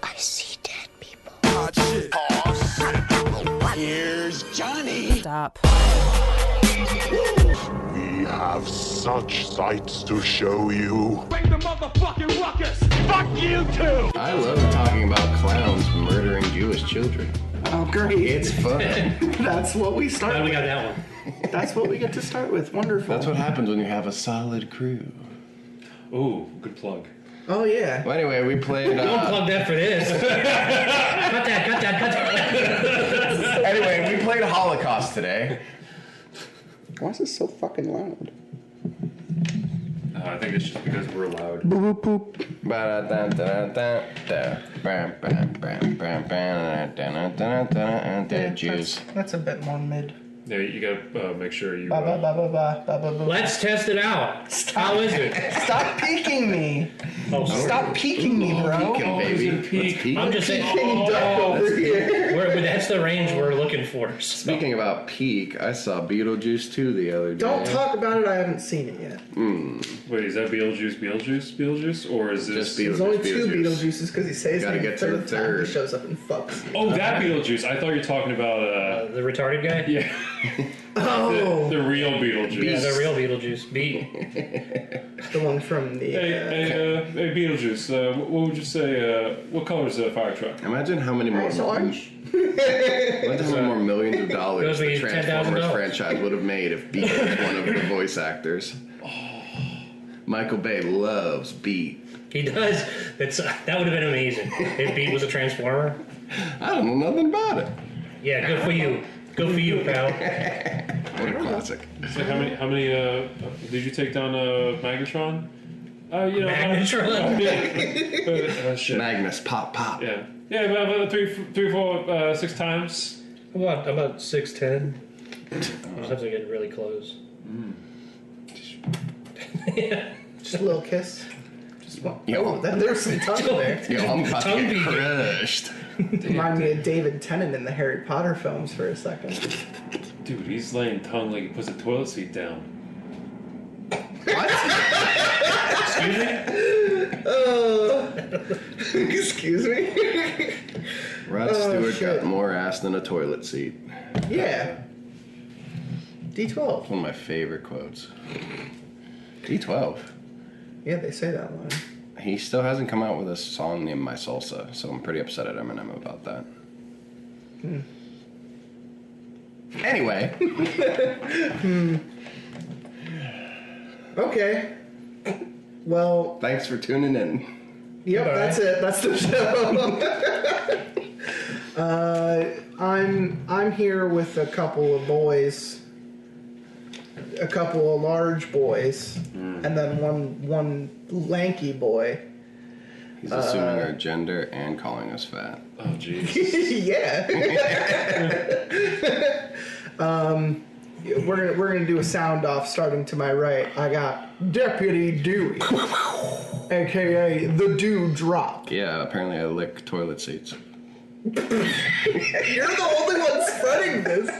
I see dead people. Hot shit. Here's Johnny. Stop. We have such sights to show you. Bring the motherfucking ruckus. Fuck you too. I love talking about clowns murdering Jewish children. Oh, great. It's fun. That's what we start Glad we with. got that one. That's what we get to start with. Wonderful. That's what happens when you have a solid crew. Ooh, good plug. Oh, yeah. Well, anyway, we played... Don't plug that for this. Cut that. Anyway, we played Holocaust today. Why is this so fucking loud? I think it's just because we're loud. Boop, boop. Dead Jews. That's a bit more mid. Yeah, you gotta make sure you. Let's test it out. How is it? Stop peeking me. Oh, sorry. Stop peeking me, bro. Peeking, baby. Let's peek. I'm just saying. Peeking duck over here. That's the range we're looking for. So. Speaking about peak, I saw Beetlejuice 2 the other day. Don't talk about it. I haven't seen it yet. Wait, is that Beetlejuice, or is this Just There's only two Beetlejuices because he says Gotta get to the third. He shows up and fucks. Oh, that Beetlejuice. I thought you were talking about The retarded guy? yeah. Oh, the real Beetlejuice. Yeah, the real Beetlejuice. Beat. the one from the. Hey, Beetlejuice. What would you say? What color is the fire truck? Imagine how many more... It's orange. Imagine how many more millions of dollars Those the be Transformers $10,000. franchise would have made if Beat was one of the voice actors. Michael Bay loves Beat. He does. That would have been amazing. If Beat was a Transformer. I don't know nothing about it. Yeah, good for you. Good for you, pal. What a classic. So how many did you take down Magnetron? Magnetron? Shit. Magnus, pop. Yeah. Yeah, about 3, 4, 6 times. What, about 6'10"? I just have to get really close. Yeah. Just a little kiss. Yo, there's some tongue there. Yo, I'm about to Tongue get beating. crushed. Remind me of David Tennant in the Harry Potter films for a second. Dude, he's laying tongue like he puts a toilet seat down. Excuse me? Excuse me? Rod Stewart got more ass than a toilet seat. Yeah. D12. One of my favorite quotes. D12. Yeah, they say that line. He still hasn't come out with a song named My Salsa, so I'm pretty upset at Eminem about that. Anyway. Okay. Well. Thanks for tuning in. Yep, Bye. that's it. That's the show. I'm here with a couple of boys. A couple of large boys, and then one lanky boy. He's assuming our gender and calling us fat. Oh, jeez. Yeah. We're gonna do a sound off starting to my right. I got Deputy Dewey, aka the Dew Drop. Yeah, apparently I lick toilet seats. You're the only one spreading this.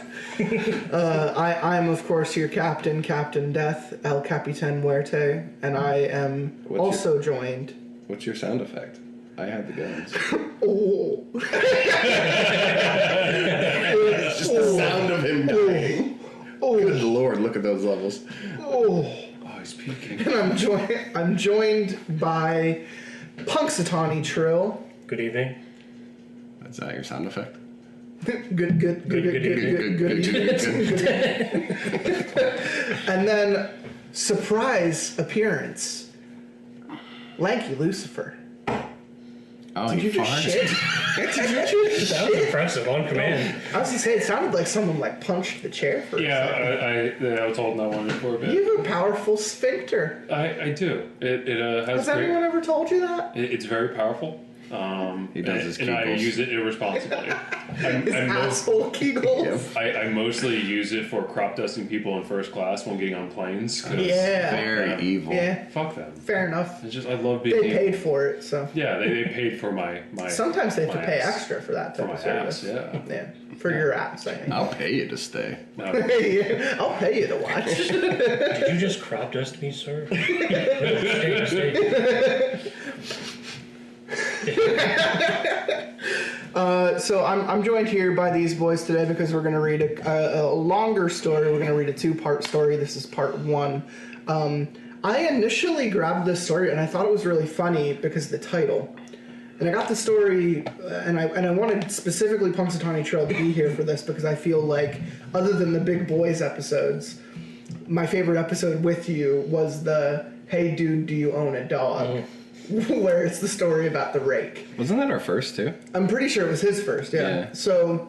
I'm of course your captain, Captain Death, El Capitan Muerte, and I am also joined. What's your sound effect? I have the guns. Oh. It's just the sound of him dying. Oh. Good lord, look at those levels. Oh. Oh, he's peeking. And I'm joined by Punxsutawney Trill. Good evening. Is that your sound effect? Good. And then, surprise appearance, Lanky Lucifer. Oh, Did you just farted? shit? Did you just That was shit? impressive, on command. I was gonna say, it sounded like someone punched the chair for a second. I was holding that one for a bit. You have a powerful sphincter. I do. It has. Has anyone ever told you that? It's very powerful. He does his and I Kegels. use it irresponsibly. His asshole Kegels. I mostly use it for crop dusting people in first class when getting on planes. Yeah. Very evil. Yeah. Fuck them. Fair enough. It's just I love being. They paid for it, so. Yeah, they paid for my. Sometimes they have to my pay ass. extra for that type For of my service. ass, yeah. Yeah. For your ass, I mean. I'll pay you to stay. No. I'll pay you to watch. Did you just crop dust me, sir? No, stay. So I'm joined here by these boys today because we're going to read a longer story. We're going to read a 2-part story. This is part 1. I initially grabbed this story and I thought it was really funny because of the title. And I got the story, and I wanted specifically Punxsutawney Trail to be here for this because I feel like, other than the Big Boys episodes, my favorite episode with you was the "Hey Dude, Do You Own a Dog?" where it's the story about the rake. Wasn't that our first too? I'm pretty sure it was his first, yeah. So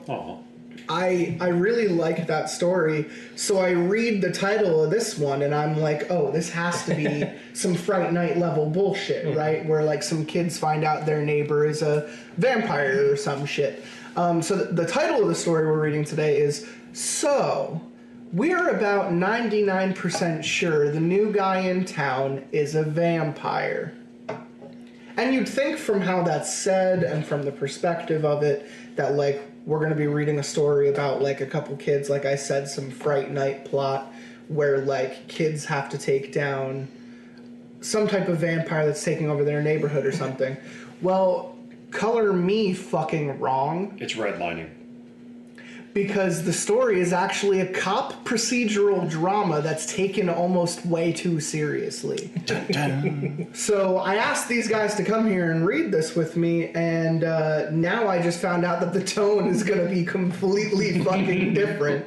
I really liked that story, so I read the title of this one and I'm like, oh, this has to be some Fright Night level bullshit, right? Where like some kids find out their neighbor is a vampire or some shit. So the title of the story we're reading today is So We're about 99% sure the new guy in town is a vampire. And you'd think from how that's said and from the perspective of it that, like, we're going to be reading a story about, like, a couple kids, like I said, some Fright Night plot where, like, kids have to take down some type of vampire that's taking over their neighborhood or something. Well, color me fucking wrong. It's redlining. Because the story is actually a cop procedural drama that's taken almost way too seriously. Dun, dun. So I asked these guys to come here and read this with me, and now I just found out that the tone is going to be completely fucking different.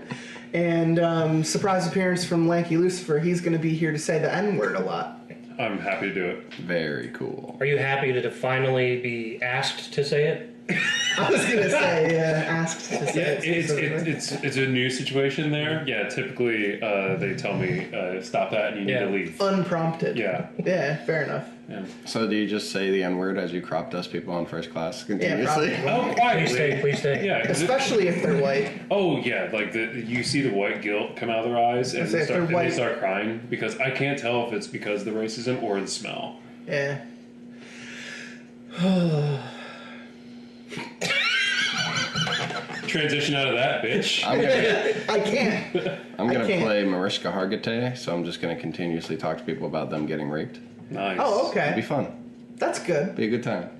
And surprise appearance from Lanky Lucifer, he's going to be here to say the N-word a lot. I'm happy to do it. Very cool. Are you happy to finally be asked to say it? I was gonna say, asked to say it. It's a new situation there. Yeah, typically they tell me stop that and you need to leave. Unprompted. Yeah. Yeah, fair enough. Yeah. So do you just say the N-word as you crop dust people in first class continuously? Yeah, Oh, quietly. Please stay. Yeah, 'cause especially if they're white. Oh yeah, like you see the white guilt come out of their eyes and Say if they're they white. start crying because I can't tell if it's because of the racism or the smell. Yeah. Transition out of that, bitch. I can't. I'm gonna I can't. play Mariska Hargitay, so I'm just gonna continuously talk to people about them getting raped. Nice. Oh, It'll be okay. fun. That's good. Be a good time.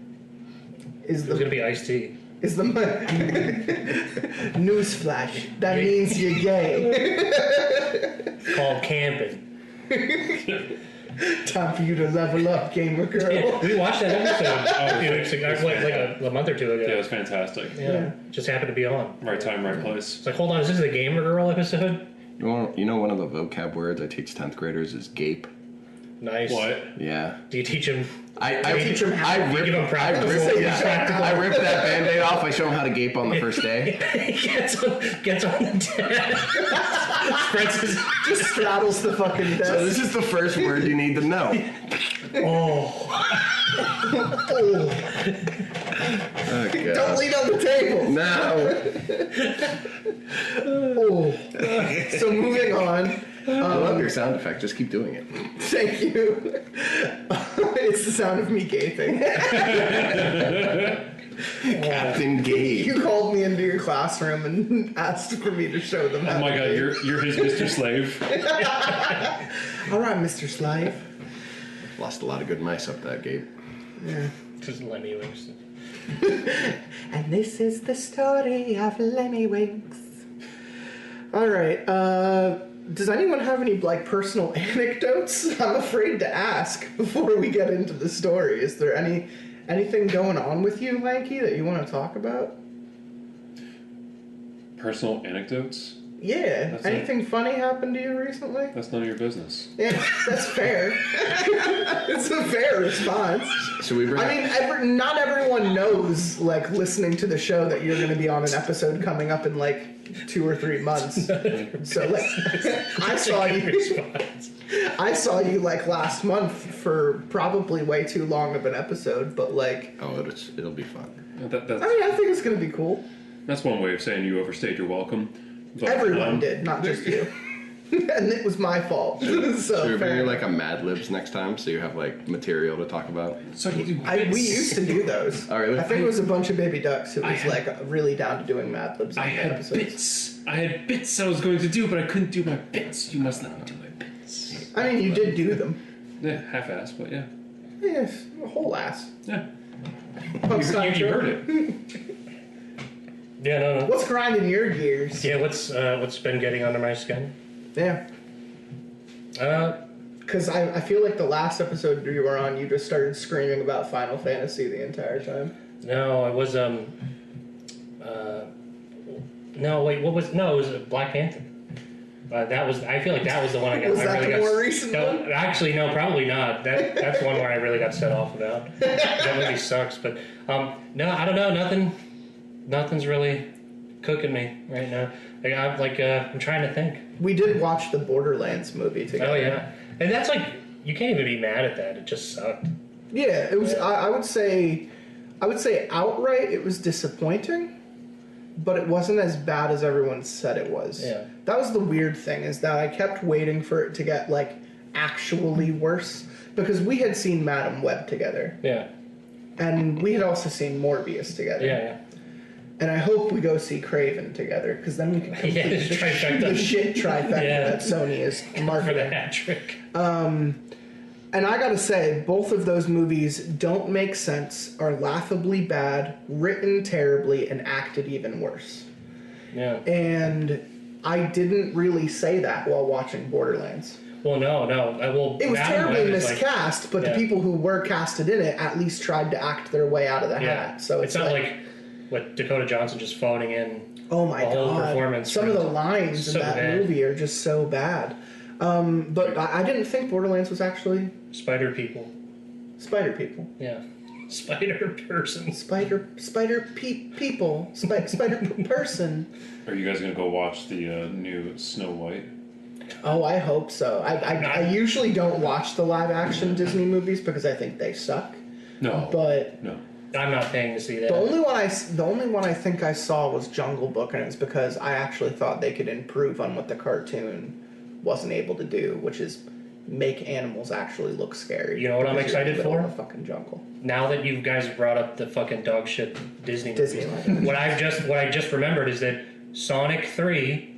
Is It's gonna the be iced tea. newsflash? That means you're gay. It's called camping. Time for you to level up, gamer girl. Yeah, we watched that episode a few weeks ago, like a month or two ago. Yeah, it was fantastic. Yeah, just happened to be on. Right time, right place. It's like, hold on, is this the Gamer Girl episode? You know one of the vocab words I teach 10th graders is gape? Nice. What? Yeah. Do you teach him? I teach 'em how to give 'em practical. I ripped that Band-Aid off. I show them how to gape on the first day. gets on the desk. Spreads his. Just straddles the fucking desk. So this is the first word you need to know. Oh. Oh, Oh, don't God. lean on the table. No. Oh. So moving on. I love your sound effect. Just keep doing it. Thank you. It's the sound of me gaping. Captain Gabe. You called me into your classroom and asked for me to show them how Oh my to god, gape. you're his Mr. Slave. All right, Mr. Slave. Lost a lot of good mice up that Gabe. Yeah. Just Lenny Winks. And this is the story of Lemmy Winks. All right. Does anyone have any like personal anecdotes? I'm afraid to ask before we get into the story. Is there anything going on with you, Lanky, that you want to talk about? Personal anecdotes? Yeah. That's Anything funny happened to you recently? That's none of your business. Yeah, that's fair. It's a fair response. Should we bring I mean, not everyone knows, like, listening to the show that you're going to be on an episode coming up in, like, 2 or 3 months. So, like, I saw you, like, last month for probably way too long of an episode, but, like... Oh, it'll be fun. I mean, I think it's going to be cool. That's one way of saying you overstayed your welcome. But, Everyone did, not just you. And it was my fault. So, Should we fair bring enough. like a Mad Libs next time so you have like material to talk about? So you do We used to do those. Oh, really? I think it was a bunch of baby ducks who I was had- like really down to doing Mad Libs. I on had episodes. bits. I had bits I was going to do, but I couldn't do my bits. You must let me do my bits. I mean, you did do them. Yeah, half-ass, but yeah. Yes, a whole ass. Yeah. You heard it. Yeah, no. What's grinding your gears? Yeah, what's been getting under my skin? Yeah. Because I feel like the last episode you were on, you just started screaming about Final Fantasy the entire time. No, it was no, wait, what was? No, it was Black Panther. That was. I feel like that was the one I got. Was that the more recent one? Actually, no, probably not. That's one where I really got set off about. That movie sucks, but no, I don't know. Nothing's really cooking me right now. I'm trying to think. We did watch the Borderlands movie together. Oh yeah, and that's like you can't even be mad at that. It just sucked. Yeah, it was. Yeah. I would say outright it was disappointing, but it wasn't as bad as everyone said it was. Yeah. That was the weird thing, is that I kept waiting for it to get like actually worse, because we had seen Madam Web together. Yeah. And we had also seen Morbius together. Yeah. And I hope we go see Craven together, because then we can complete Yeah, the trifecta. shit trifecta Yeah. that Sony is For the marketing. hat trick. And I gotta say, both of those movies don't make sense, are laughably bad, written terribly, and acted even worse. Yeah. And I didn't really say that while watching Borderlands. Well, no. It was Madam terribly Web is miscast, but yeah. the people who were casted in it at least tried to act their way out of the hat. So it's not like what Dakota Johnson just phoning in. oh my the whole god, performance some of from- the lines so in that bad. movie are just so bad. But I didn't think Borderlands was actually Spider people. Spider People. Yeah. Spider person. Spider people. Spider person. Are you guys gonna go watch the new Snow White? Oh, I hope so. I usually don't watch the live action Disney movies because I think they suck. No. But No. I'm not paying to see that. the only one I think I saw was Jungle Book, and it's because I actually thought they could improve on what the cartoon wasn't able to do, which is make animals actually look scary. You know what I'm because you're in the excited middle for? of the fucking jungle. Now that you guys brought up the fucking dog shit Disney movies, Disneyland. what I just remembered is that Sonic 3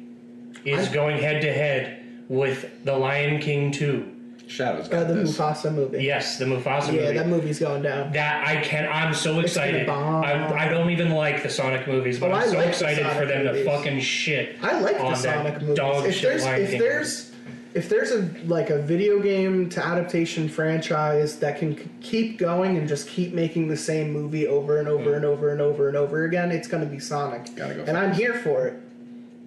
is going head to head with The Lion King 2. Shadows The got this. Mufasa movie. Yes, the Mufasa Yeah, movie. that movie's going down. I'm so It's gonna excited. bomb. I don't even like the Sonic movies, but Oh, I I'm so like the excited for Sonic them movies. to fucking shit. I like on the Sonic that movies. dog If shit Lion King movie. If there's a video game to adaptation franchise that can keep going and just keep making the same movie over and over and over and over and over again, it's going to be Sonic. Gotta go and I'm here for it.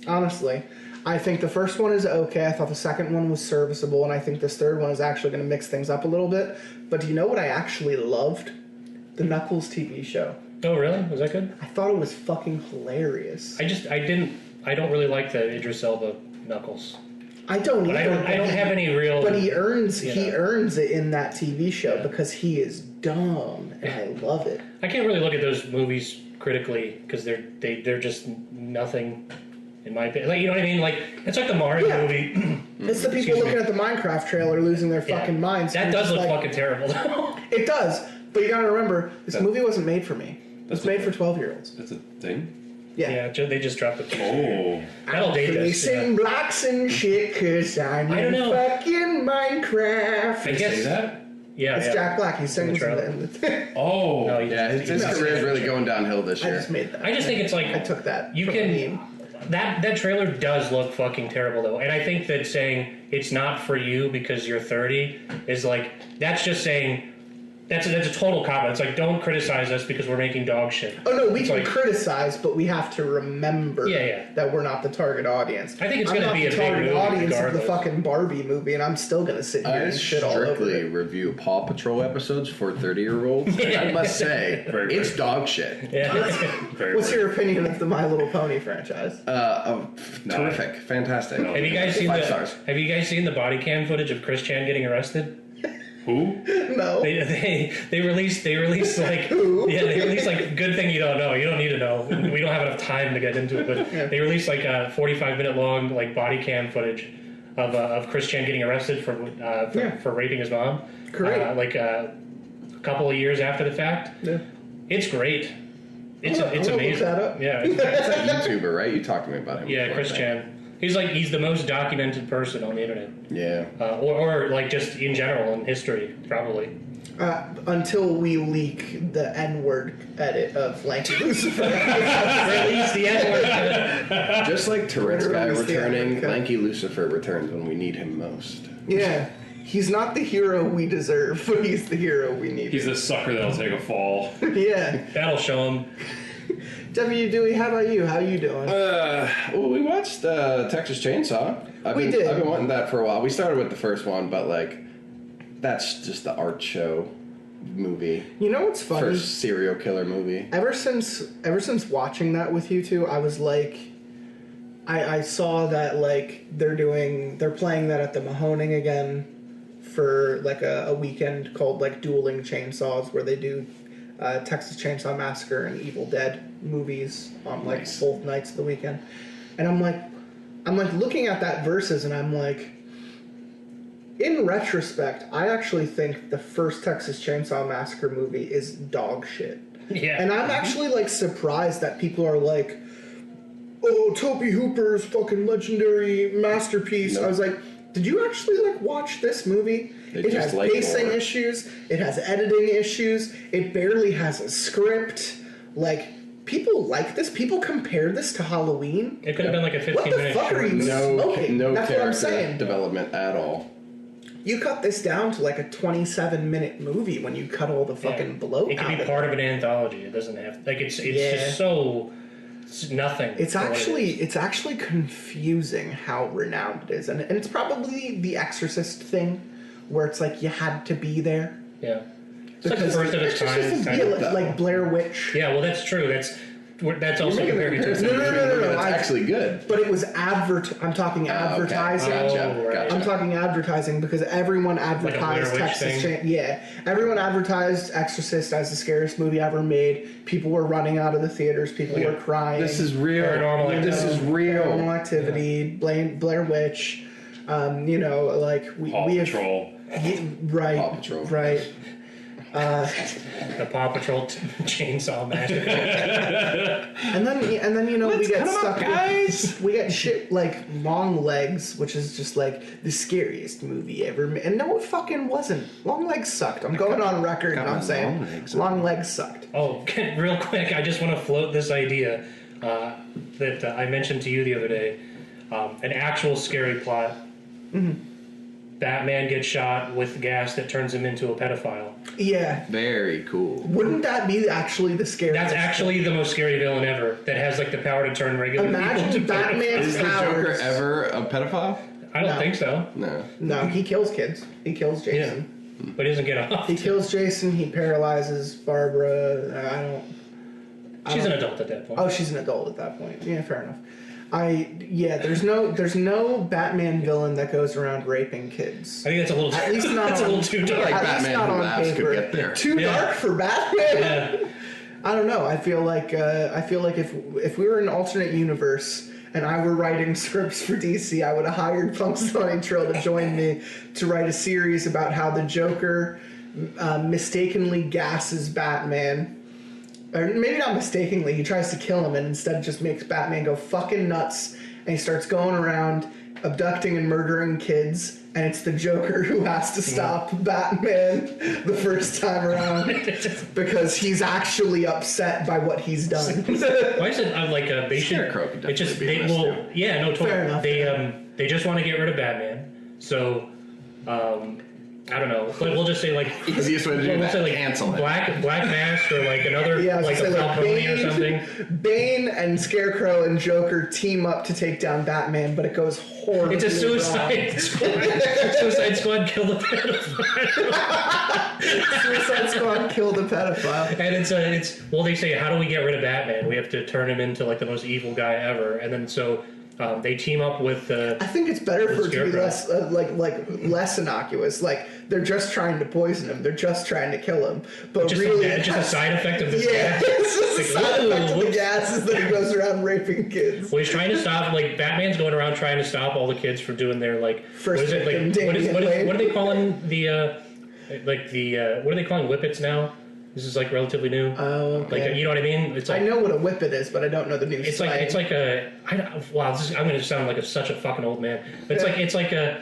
Honestly, I think the first one is okay. I thought the second one was serviceable, and I think this third one is actually going to mix things up a little bit. But do you know what I actually loved? The Knuckles TV show. Oh, really? Was that good? I thought it was fucking hilarious. I don't really like the Idris Elba Knuckles. I don't But either. I don't have any real. But he earns you he know. earns it in that TV show Yeah. because he is dumb, and I love it. I can't really look at those movies critically because they're just nothing. In my opinion, like, you know what I mean? Like, it's like the Mario Yeah. movie. It's the people Excuse looking me. at the Minecraft trailer losing their Yeah. fucking minds. That and does just look like- fucking terrible, though. It does, but you gotta remember, this That- movie wasn't made for me. It was That's made okay. for 12-year-olds. That's a thing. Yeah. They just dropped the. Oh. That'll date us. Facing blocks and shit, cause I'm I don't in know. fucking Minecraft. I They guess say that? Yeah, It's yeah. Jack Black. He sings in trailer. the Oh. No, Yeah, his No. career is really going downhill this I year. just made that. I just think it's like I took that. You from a can meme. that trailer does look fucking terrible though, and I think that saying it's not for you because you're 30 is like that's just saying that's a total cop out. It's like don't criticize us because we're making dog shit. Oh no, we It's can like- criticize, but we have to remember Yeah. that we're not the target audience. I think it's I'm gonna not be the a big target movie audience of the regardless. fucking Barbie movie, and I'm still gonna sit here I and shit all over strictly it. review Paw Patrol episodes for 30-year-olds. Yeah. I must say, Very it's dog shit. Yeah. Very What's rare. your opinion of the My Little Pony franchise? Terrific, fantastic. No. Have you guys seen 5 stars. Have you guys seen the body cam footage of Chris Chan getting arrested? Who? No. They released like Who? yeah they released like good thing you don't know, you don't need to know, we don't have enough time to get into it, but Yeah. they released like a 45-minute long like body cam footage of Chris Chan getting arrested for raping his mom. Great. Like a couple of years after the fact. Yeah. It's great. It's I'm gonna look amazing. that up. Yeah. It's that YouTuber, right? You talked to me about him. Yeah, before, Chris I think. Chan. He's the most documented person on the internet, Yeah. or like just in general in history, probably. Until we leak the N-word edit of Lanky Lucifer. Release the N-word. Just like Tourette's guy Release the returning, N-word. Lanky Lucifer returns when we need him most. Yeah. He's not the hero we deserve, but he's the hero we need. He's a sucker that'll take a fall. Yeah. That'll show him. W. Dewey, how about you? How you doing? Well, we watched Texas Chainsaw. I've We been, did. I've been wanting that for a while. We started with the first one, but like, that's just the art show movie. You know what's funny? First serial killer movie. Ever since watching that with you two, I was like, I saw that like they're playing that at the Mahoning again for like a weekend called like Dueling Chainsaws, where they do Texas Chainsaw Massacre and Evil Dead movies on like Nice. both nights of the weekend, and I'm like looking at that versus, and I'm like, in retrospect, I actually think the first Texas Chainsaw Massacre movie is dog shit. Yeah. And I'm actually like surprised that people are like, "Oh, Tobe Hooper's fucking legendary masterpiece." Nope. I was like, did you actually like watch this movie? They It just has like pacing horror. issues. It has editing issues. It barely has a script. Like, people like this. People compare this to Halloween. It could have been like a 15 What the minute fuck are you smoking? No That's what I'm character saying. development at all. You cut this down to like a 27-minute movie when you cut all the fucking bloat It out could be of part of an anthology. It doesn't have like it's Yeah. just so it's nothing. It's for what it is. actually confusing how renowned it is, and it's probably the Exorcist thing, where it's like you had to be there. Yeah. It's like the first of its kind. It's kind Yeah, of, like Blair Witch. yeah, well, that's true. That's also You're making compared a to comparison No, between a movie I- that's actually good. But it was I'm talking Okay. advertising. Gotcha. Oh, right. Gotcha. I'm talking advertising because everyone advertised Blair Witch Texas thing? Yeah, everyone advertised Exorcist as the scariest movie ever made. People were running out of the theaters. People were crying. This is real. Paranormal This is real. Paranormal Activity, Blair Witch. You know, like Paw we have Patrol. right, Paw Patrol. right. the Paw Patrol Chainsaw Massacre. And then you know we get stuck with, we get shit like Long Legs, which is just like the scariest movie ever made. And no, it fucking wasn't. Long Legs sucked. I'm going on record and I'm saying Long Legs sucked. Oh, real quick, I just want to float this idea that I mentioned to you the other day. An actual scary plot. Mm-hmm. Batman gets shot with gas that turns him into a pedophile. Yeah. Very cool. Wouldn't that be actually the scariest? That's actually the most scary villain ever. That has like the power to turn regular people Imagine into Batman's Is the Joker powers. ever a pedophile? I don't No. think so. No. No, he kills kids. He kills Jason. But he doesn't get off. He kills Jason. He paralyzes Barbara. She's an adult at that point. Oh, she's an adult at that point. Yeah, fair enough. There's no Batman villain that goes around raping kids. I think that's a little. At least not that's a on- little too dark. Like At least Batman not Who on Laughs could paper. get there. Too Yeah. dark for Batman. Yeah. I don't know. I feel like if we were in an alternate universe and I were writing scripts for DC, I would have hired Punxsutawney Trill to join me to write a series about how the Joker mistakenly gasses Batman. Or maybe not mistakenly, he tries to kill him and instead just makes Batman go fucking nuts, and he starts going around abducting and murdering kids, and it's the Joker who has to stop Batman the first time around because he's actually upset by what he's done. Why is it like they should? Scarecrow could It just definitely be they in this will. Yeah, no, totally. Fair enough. They just want to get rid of Batman. So I don't know. But we'll just say like Easiest way to do we'll that. say like Cancel it. Black Mask or like another Yeah, I was like a gonna say, like, Falcone or something. Bane and Scarecrow and Joker team up to take down Batman, but it goes horribly It's a Suicide wrong. Squad. Suicide Squad killed the pedophile. Suicide Squad killed a pedophile. And it's well, they say, how do we get rid of Batman? We have to turn him into like the most evil guy ever. And then so they team up with. I think it's better for it to be Scarecrow. less less innocuous. Like they're just trying to poison him. They're just trying to kill him. But just really, it's just a side effect of this yeah, gas. it's just a Like, side ooh, effect of the whoops. gas is that he goes around raping kids. Well, he's trying to stop. Like Batman's going around trying to stop all the kids from doing their like. First what is it? victim, Like Damian what Wayne. are they calling the what are they calling whippets now? This is like relatively new. Oh, okay. Like you know what I mean? It's I like know what a whippet is, but I don't know the new it's slang. like a. Wow, I'm going to sound like such a fucking old man. But it's Yeah. like a.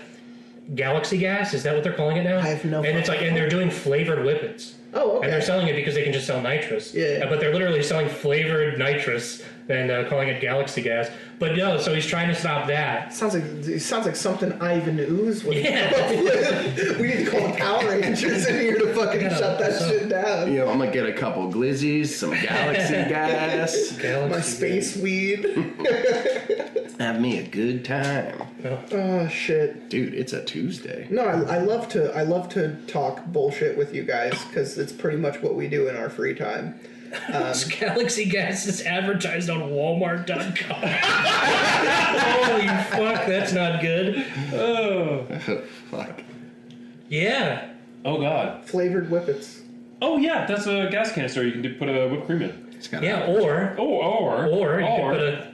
Galaxy Gas. Is that what they're calling it now? I have no And it's like, and they're doing flavored whippets. Oh, okay. And they're selling it because they can just sell nitrous. Yeah. But they're literally selling flavored nitrous and calling it Galaxy Gas. But no, so he's trying to stop that. Sounds like something Ivan Ooze would Yeah. come up with. We need to call the Power Rangers in here to fucking shut that shit down. You know, I'm gonna get a couple glizzies, some Galaxy Gas, Galaxy My space weed. have me a good time. Oh shit. Dude, it's a Tuesday. No, I love to talk bullshit with you guys because it's pretty much what we do in our free time. This Galaxy Gas is advertised on Walmart.com. Holy fuck, that's not good. Oh. Fuck. Yeah. Oh, God. Flavored whippets. Oh, yeah, that's a gas canister. You can put a whipped cream in. It's got Yeah, or Or you can put a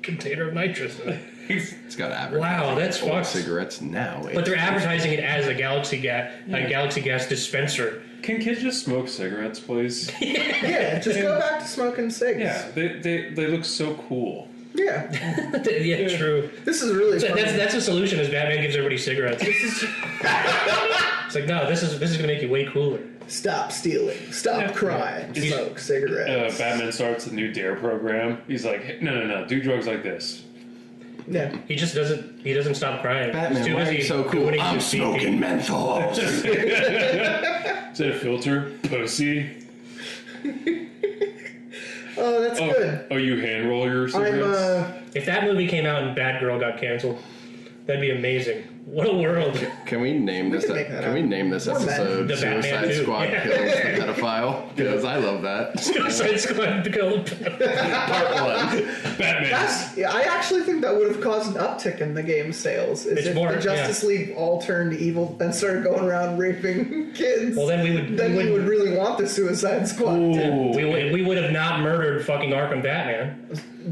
container of nitrous in it. it's got advertising. Wow, that's for fucked. cigarettes now. But they're advertising it as a Galaxy Gas dispenser. Can kids just smoke cigarettes, please? Yeah, just go back to smoking cigs. Yeah, they look so cool. Yeah. Yeah, true. This is really So funny. that's a solution. Is Batman gives everybody cigarettes. It's like, no, this is gonna make you way cooler. Stop stealing. Stop crying. He's- Smoke cigarettes. Batman starts a new DARE program. He's like, hey, no, do drugs like this. Yeah. He just doesn't. He doesn't stop crying. He's Batman, too why are busy you so cool? doing I'm his CP. smoking menthols. Is that a filter? Pussy? Oh, that's good. Oh, you hand roll your I'm cigarettes? If that movie came out and Batgirl got canceled, that'd be amazing. What a world! Can we name this? can make that Can up. we name this Or men. episode The Batman "Suicide 2. Squad Yeah. Kills the Pedophile"? Because I love that. Suicide Squad to kill. Part one. Batman. yeah, I actually think that would have caused an uptick in the game's sales. Is It's if more- the Justice League all turned evil and started going around raping kids. Well, then we would. then we we would. would really want the Suicide Squad. We would have not murdered fucking Arkham Batman.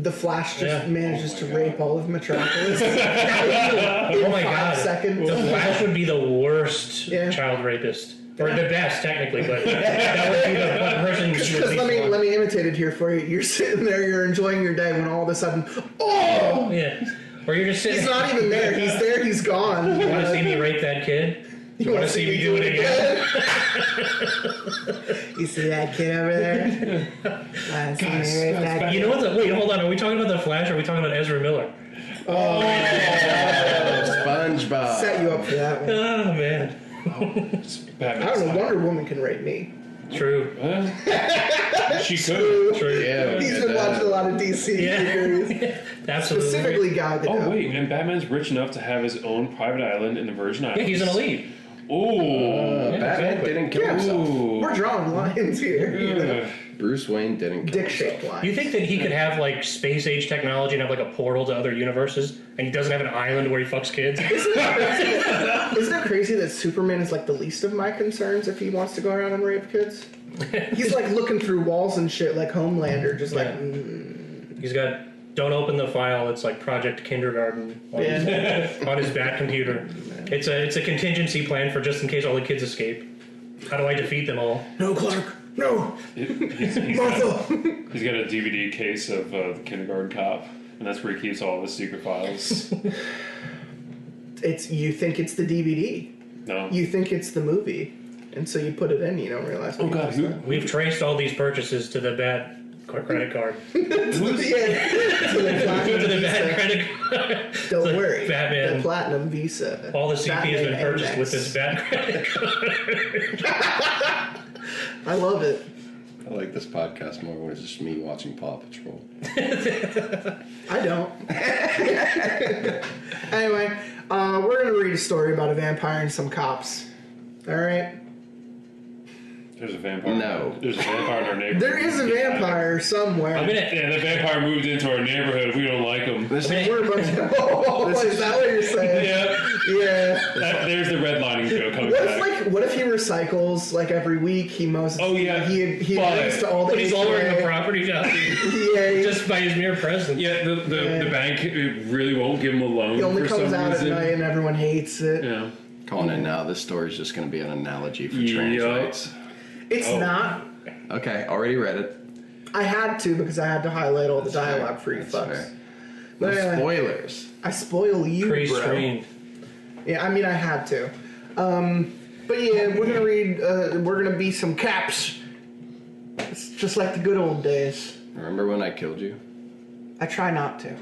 The Flash just Yeah. manages to rape all of Metropolis. Oh my 5 god! seconds. The Flash would be the worst Yeah. child rapist, or the best technically, but that would be the one person. who would Because be let me imitate it here for you. You're sitting there, you're enjoying your day when all of a sudden, oh! Yeah. Or you're just sitting. He's not even there. He's there. He's gone. You want to see me rape that kid? You want to see me do it again? You see that kid over there? You know what? Wait, hold on. Are we talking about the Flash? Or are we talking about Ezra Miller? SpongeBob. Set you up for that one. Oh man, Batman. I don't know. Wonder Woman can rape me. true. She could. True. Yeah, He's we been did watching a that. lot of DC series. Absolutely. Specifically Gal Oh Gadot. wait, and Batman's rich enough to have his own private island in the Virgin Islands. Yeah, he's an elite. Ooh. Batman exactly. didn't kill Yeah. himself. We're drawing lines here. You know? Bruce Wayne didn't kill Dick-shaped lines. You think that he could have like space age technology and have like a portal to other universes, and he doesn't have an island where he fucks kids? Isn't it crazy that Superman is like the least of my concerns if he wants to go around and rape kids? He's like looking through walls and shit like Homelander, just like, He's got. Don't open the file. It's like Project Kindergarten on, on his Bat computer. It's a contingency plan for just in case all the kids escape. How do I defeat them all? no, Clark, no, He's Martha. He's got a DVD case of the Kindergarten Cop, and that's where he keeps all of his secret files. You think it's the DVD. No. You think it's the movie. And so you put it in, you don't realize what Oh God, who? We've traced all these purchases to the Bat credit card. To the platinum Bat Visa. credit card. Don't worry. Batman. The platinum Visa. All the CP has been Batman purchased MX. with this Bat credit card. I love it. I like this podcast more when it's just me watching Paw Patrol. I don't. Anyway, we're going to read a story about a vampire and some cops. All right? There's a vampire. No. There's a vampire in our neighborhood. There is a vampire somewhere. I'm gonna. Yeah, the vampire moved into our neighborhood. We don't like him. We're a bunch of... Oh, is that what you're saying? Yeah. Yeah. There's the redlining joke coming back. What if he recycles like every week? He mows. Oh, yeah. He But- agrees to all the. But he's lowering the HOA. property value Yeah. just by his mere presence. Yeah, the bank really won't give him a loan He only for comes some out reason. at night and everyone hates it. Yeah. Calling it now. This story's just going to be an analogy for trans Yup. rights. It's not. Okay, already read it. I had to because I had to highlight all the That's dialogue fair. for you That's fucks. fair. But No anyway, spoilers. I spoil you, bro. Pre-screened. Yeah, I mean, I had to. But yeah, we're gonna read, we're gonna be some caps. It's just like the good old days. Remember when I killed you? I try not to.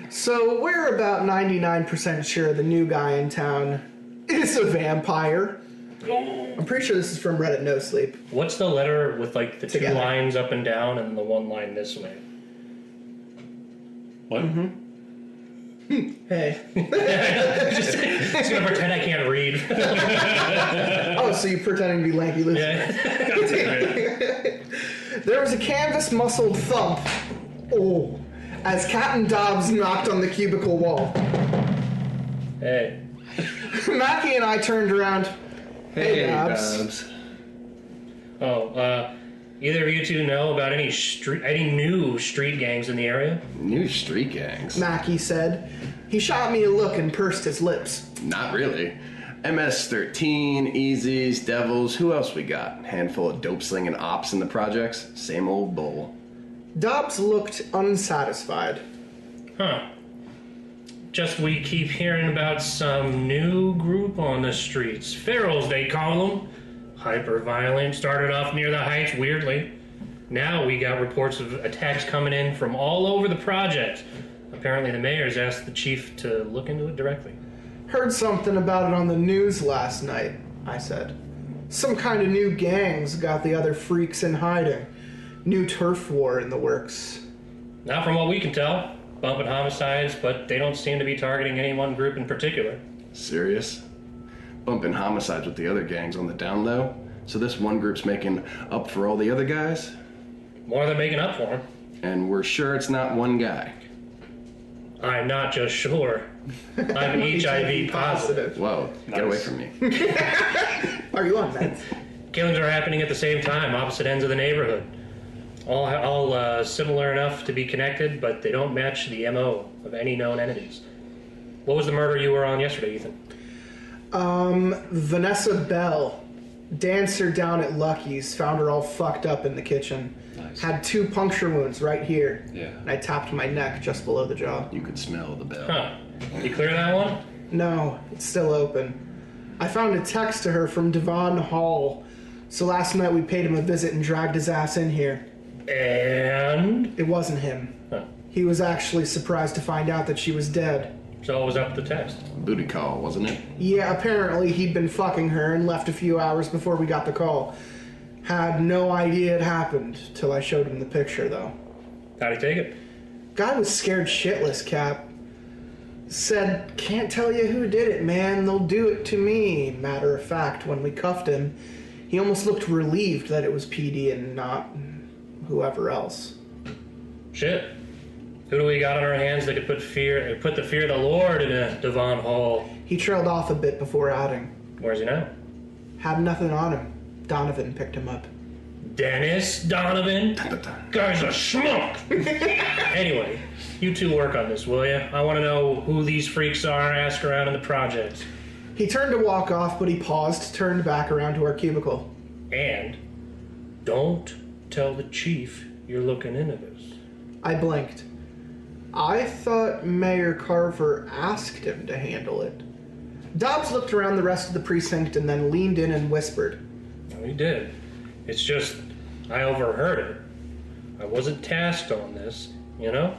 So we're about 99% sure the new guy in town is a vampire. I'm pretty sure this is from Reddit No Sleep. What's the letter with like the Together. 2 lines up and down and the 1 line this way? What? Hey. Just gonna pretend I can't read. Oh, so you're pretending to be Lanky Lucy. Yeah. There was a canvas-muscled thump. Oh. As Captain Dobbs knocked on the cubicle wall. Hey. Mackie and I turned around. Hey, Dobbs. Oh, either of you two know about any new street gangs in the area? New street gangs? Mackie said. He shot me a look and pursed his lips. Not really. MS-13, Easies, Devils, who else we got? Handful of dope-slinging ops in the projects? Same old bull. Dobbs looked unsatisfied. Huh. Just we keep hearing about some new group on the streets. Ferals, they call them. Hyper-violent. Started off near the Heights, weirdly. Now we got reports of attacks coming in from all over the project. Apparently the mayor's asked the chief to look into it directly. Heard something about it on the news last night, I said. Some kind of new gangs got the other freaks in hiding. New turf war in the works. Not from what we can tell. Bumping homicides, but they don't seem to be targeting any one group in particular. Serious? Bumping homicides with the other gangs on the down low? So this one group's making up for all the other guys? More than making up for them. And we're sure it's not one guy. I'm not just sure. I'm HIV positive. Whoa, get away from me. Are you on meds? Killings are happening at the same time, opposite ends of the neighborhood. All similar enough to be connected, but they don't match the MO of any known entities. What was the murder you were on yesterday, Ethan? Vanessa Bell, dancer down at Lucky's, found her all fucked up in the kitchen. Nice. Had 2 puncture wounds right here. Yeah. And I tapped my neck just below the jaw. You could smell the bell. Huh. You clear that one? No, it's still open. I found a text to her from Devon Hall. So last night we paid him a visit and dragged his ass in here. And? It wasn't him. Huh. He was actually surprised to find out that she was dead. So what was up with the text? Booty call, wasn't it? Yeah, apparently he'd been fucking her and left a few hours before we got the call. Had no idea it happened till I showed him the picture, though. How'd he take it? Guy was scared shitless, Cap. Said, can't tell you who did it, man. They'll do it to me. Matter of fact, when we cuffed him, he almost looked relieved that it was PD and not whoever else. Shit. Who do we got on our hands that could put the fear of the Lord in a Devon Hall? He trailed off a bit before adding. Where's he now? Had nothing on him. Donovan picked him up. Dennis Donovan? Guy's a schmuck! Anyway, you two work on this, will ya? I want to know who these freaks are, ask around in the project. He turned to walk off, but he paused, turned back around to our cubicle. And don't tell the chief you're looking into this. I blinked. I thought Mayor Carver asked him to handle it. Dobbs looked around the rest of the precinct and then leaned in and whispered. No, he did. It's just, I overheard it. I wasn't tasked on this, you know?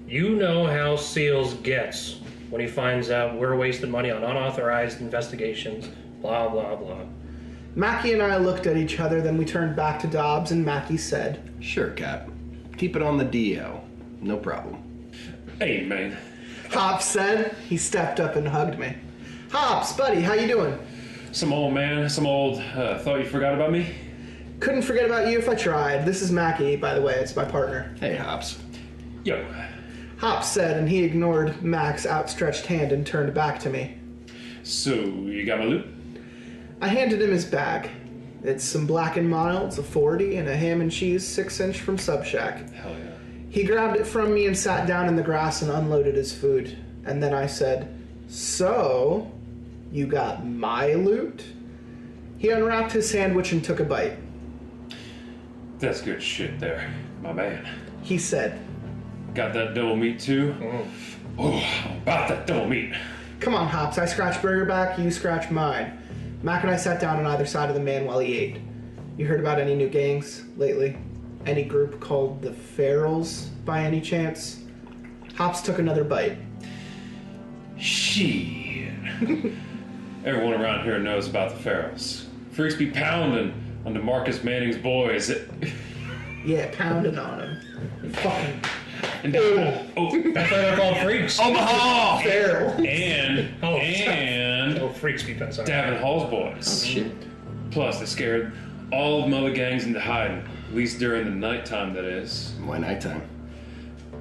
You know how Seals gets when he finds out we're wasting money on unauthorized investigations, blah, blah, blah. Mackie and I looked at each other, then we turned back to Dobbs, and Mackie said, Sure, Cap. Keep it on the DL. No problem. Hey, man. Hops said. He stepped up and hugged me. Hops, buddy, how you doing? Some old man, thought you forgot about me? Couldn't forget about you if I tried. This is Mackie, by the way. It's my partner. Hey, Hops. Yo. Hops said, and he ignored Mac's outstretched hand and turned back to me. So, you got my loot? I handed him his bag. It's some Black & Milds, a 40, and a ham and cheese 6-inch from Subshack. Hell yeah. He grabbed it from me and sat down in the grass and unloaded his food. And then I said, So, you got my loot? He unwrapped his sandwich and took a bite. That's good shit there, my man. He said, Got that double meat too? Oh, about that double meat. Come on, Hops. I scratch Burger back, you scratch mine. Mac and I sat down on either side of the man while he ate. You heard about any new gangs lately? Any group called the Ferals, by any chance? Hops took another bite. Shit. Everyone around here knows about the Ferals. Freaks be pounding on DeMarcus Manning's boys. Yeah, pounding on him. Fucking And That's why they're called freaks. Omaha! feral. And freaks be sorry. Davin Hall's boys. Shit. Plus, they scared all of them other gangs into hiding. At least during the nighttime, that is. Why nighttime?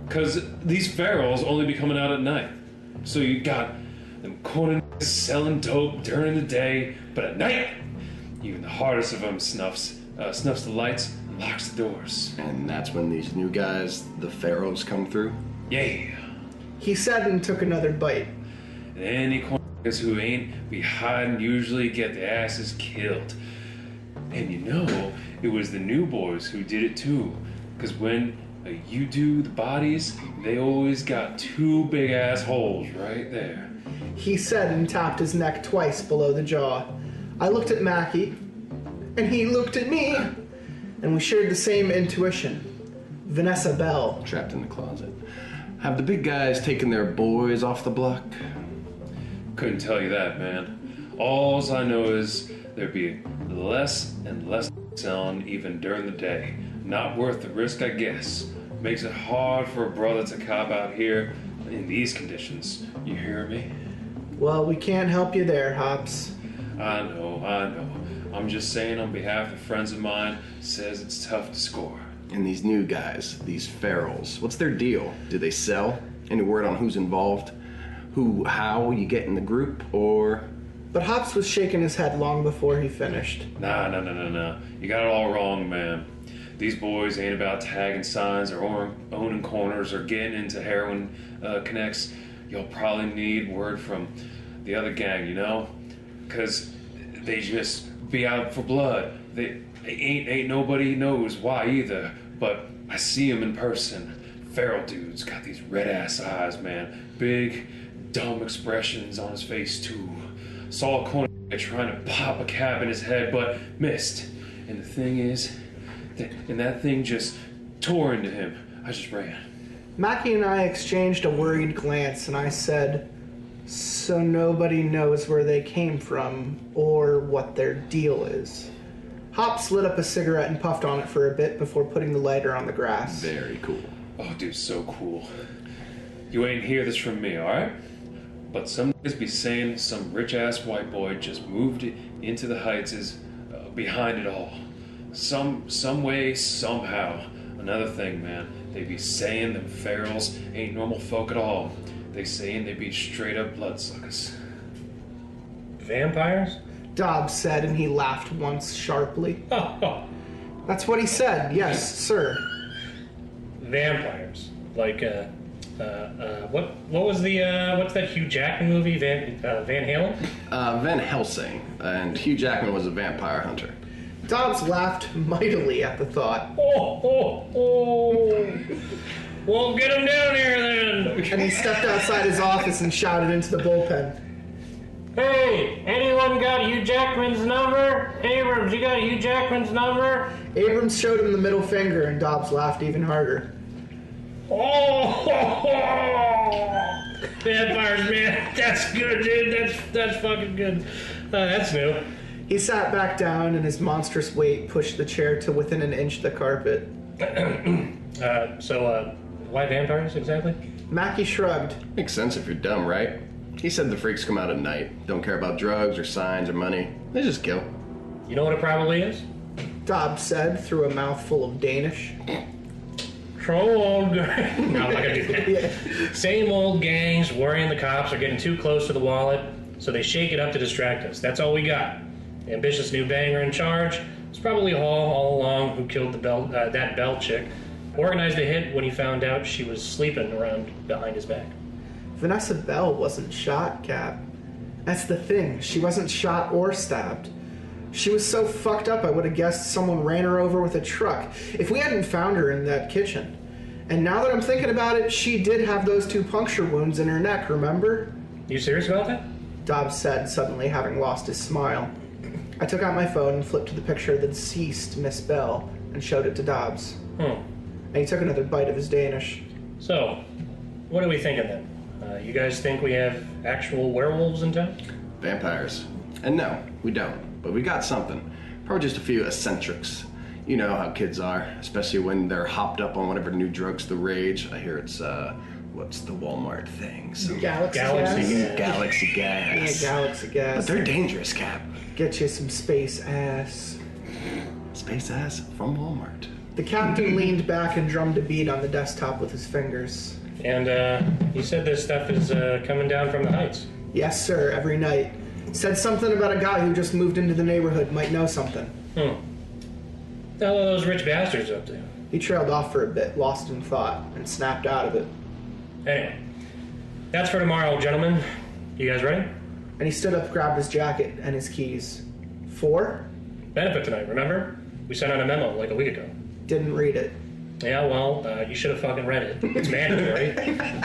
Because these Ferals only be coming out at night. So you got them corner selling dope during the day, but at night, even the hardest of them snuffs the lights and locks the doors. And that's when these new guys, the Pharaohs, come through? Yeah. He said and took another bite. And any corners who ain't be hiding usually get their asses killed. And you know, it was the new boys who did it too. Because when you do the bodies, they always got two big ass holes right there. He said and tapped his neck twice below the jaw. I looked at Mackie, and he looked at me, and we shared the same intuition. Vanessa Bell. Trapped in the closet. Have the big guys taken their boys off the block? Couldn't tell you that, man. Alls I know is there'd be less and less selling even during the day. Not worth the risk, I guess. Makes it hard for a brother to cop out here in these conditions. You hear me? Well, we can't help you there, Hops. I know. I'm just saying on behalf of friends of mine, says it's tough to score. And these new guys, these Pharaohs, what's their deal? Do they sell? Any word on who's involved? How you get in the group, or... But Hops was shaking his head long before he finished. Nah. You got it all wrong, man. These boys ain't about tagging signs or owning corners or getting into heroin connects. You'll probably need word from the other gang, you know? Because they just be out for blood. They ain't nobody knows why either, but I see them in person. Feral dude's got these red-ass eyes, man. Big, dumb expressions on his face, too. Saw a corner trying to pop a cap in his head, but missed. And the thing is, that thing just tore into him. I just ran. Mackie and I exchanged a worried glance, and I said, so nobody knows where they came from or what their deal is. Hops lit up a cigarette and puffed on it for a bit before putting the lighter on the grass. Very cool. Oh, dude, so cool. You ain't hear this from me, alright? But some guys be saying some rich-ass white boy just moved into the heights is behind it all. Some way, somehow. Another thing, man, they be saying them Ferals ain't normal folk at all. They saying they be straight up bloodsuckers. Vampires? Dobbs said, and he laughed once sharply. Oh. That's what he said, yes, sir. Vampires. Like, what was the, what's that Hugh Jackman movie? Van Halen? Van Helsing, and Hugh Jackman was a vampire hunter. Dobbs laughed mightily at the thought. Oh. Well, get him down here then. And he stepped outside his office and shouted into the bullpen. Hey, anyone got Hugh Jackman's number? Abrams, you got Hugh Jackman's number? Abrams showed him the middle finger, and Dobbs laughed even harder. Oh, vampires, man. That's good, dude. That's fucking good. That's new. He sat back down, and his monstrous weight pushed the chair to within an inch of the carpet. Why vampires exactly? Mackie shrugged. Makes sense if you're dumb, right? He said the freaks come out at night. Don't care about drugs or signs or money. They just kill. You know what it probably is? Dobbs said through a mouthful of Danish. Troll old No, I'm not gonna do that. Yeah. Same old gangs worrying the cops are getting too close to the wallet, so they shake it up to distract us. That's all we got. Ambitious new banger in charge. It's probably Hall all along who killed that Bell chick. Organized a hit when he found out she was sleeping around behind his back. Vanessa Bell wasn't shot, Cap. That's the thing. She wasn't shot or stabbed. She was so fucked up I would have guessed someone ran her over with a truck if we hadn't found her in that kitchen. And now that I'm thinking about it, she did have those 2 puncture wounds in her neck, remember? You serious about that? Dobbs said, suddenly having lost his smile. I took out my phone and flipped to the picture of the deceased Miss Bell and showed it to Dobbs. And he took another bite of his Danish. So, what are we thinking then? You guys think we have actual werewolves in town? Vampires. And no, we don't. But we got something. Probably just a few eccentrics. You know how kids are, especially when they're hopped up on whatever new drugs the rage. I hear it's, what's the Walmart thing? Galaxy Galaxy gas? Galaxy gas. Yeah, Galaxy gas. But they're dangerous, Cap. Get you some space ass. Space ass from Walmart. The captain leaned back and drummed a beat on the desktop with his fingers. And, you said this stuff is, coming down from the heights. Yes, sir, every night. Said something about a guy who just moved into the neighborhood might know something. What the hell are those rich bastards up to? He trailed off for a bit, lost in thought, and snapped out of it. Anyway, that's for tomorrow, gentlemen. You guys ready? And he stood up, grabbed his jacket and his keys. 4? Benefit tonight, remember? We sent out a memo like a week ago. Didn't read it. Yeah, well, you should have fucking read it. It's mandatory.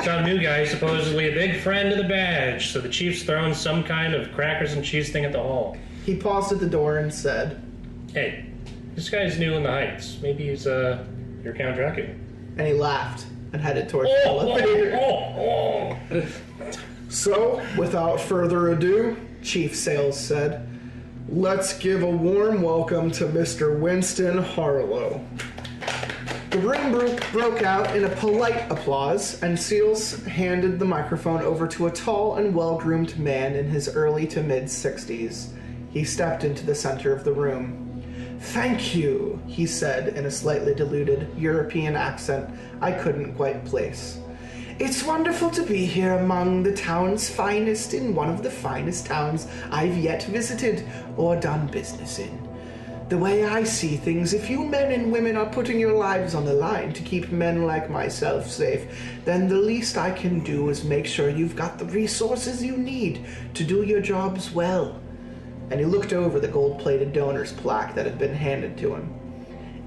Some new guy, supposedly a big friend of the badge, so the chief's throwing some kind of crackers and cheese thing at the hall. He paused at the door and said, Hey, this guy's new in the heights. Maybe he's, your Count Dracula. and he laughed and headed towards the elevator. So, without further ado, Chief Sales said, let's give a warm welcome to Mr. Winston Harlow. The room broke out in a polite applause, and Seals handed the microphone over to a tall and well-groomed man in his early to mid-60s. He stepped into the center of the room. Thank you, he said in a slightly diluted European accent I couldn't quite place. It's wonderful to be here among the town's finest in one of the finest towns I've yet visited or done business in. The way I see things, if you men and women are putting your lives on the line to keep men like myself safe, then the least I can do is make sure you've got the resources you need to do your jobs well. And he looked over the gold-plated donor's plaque that had been handed to him.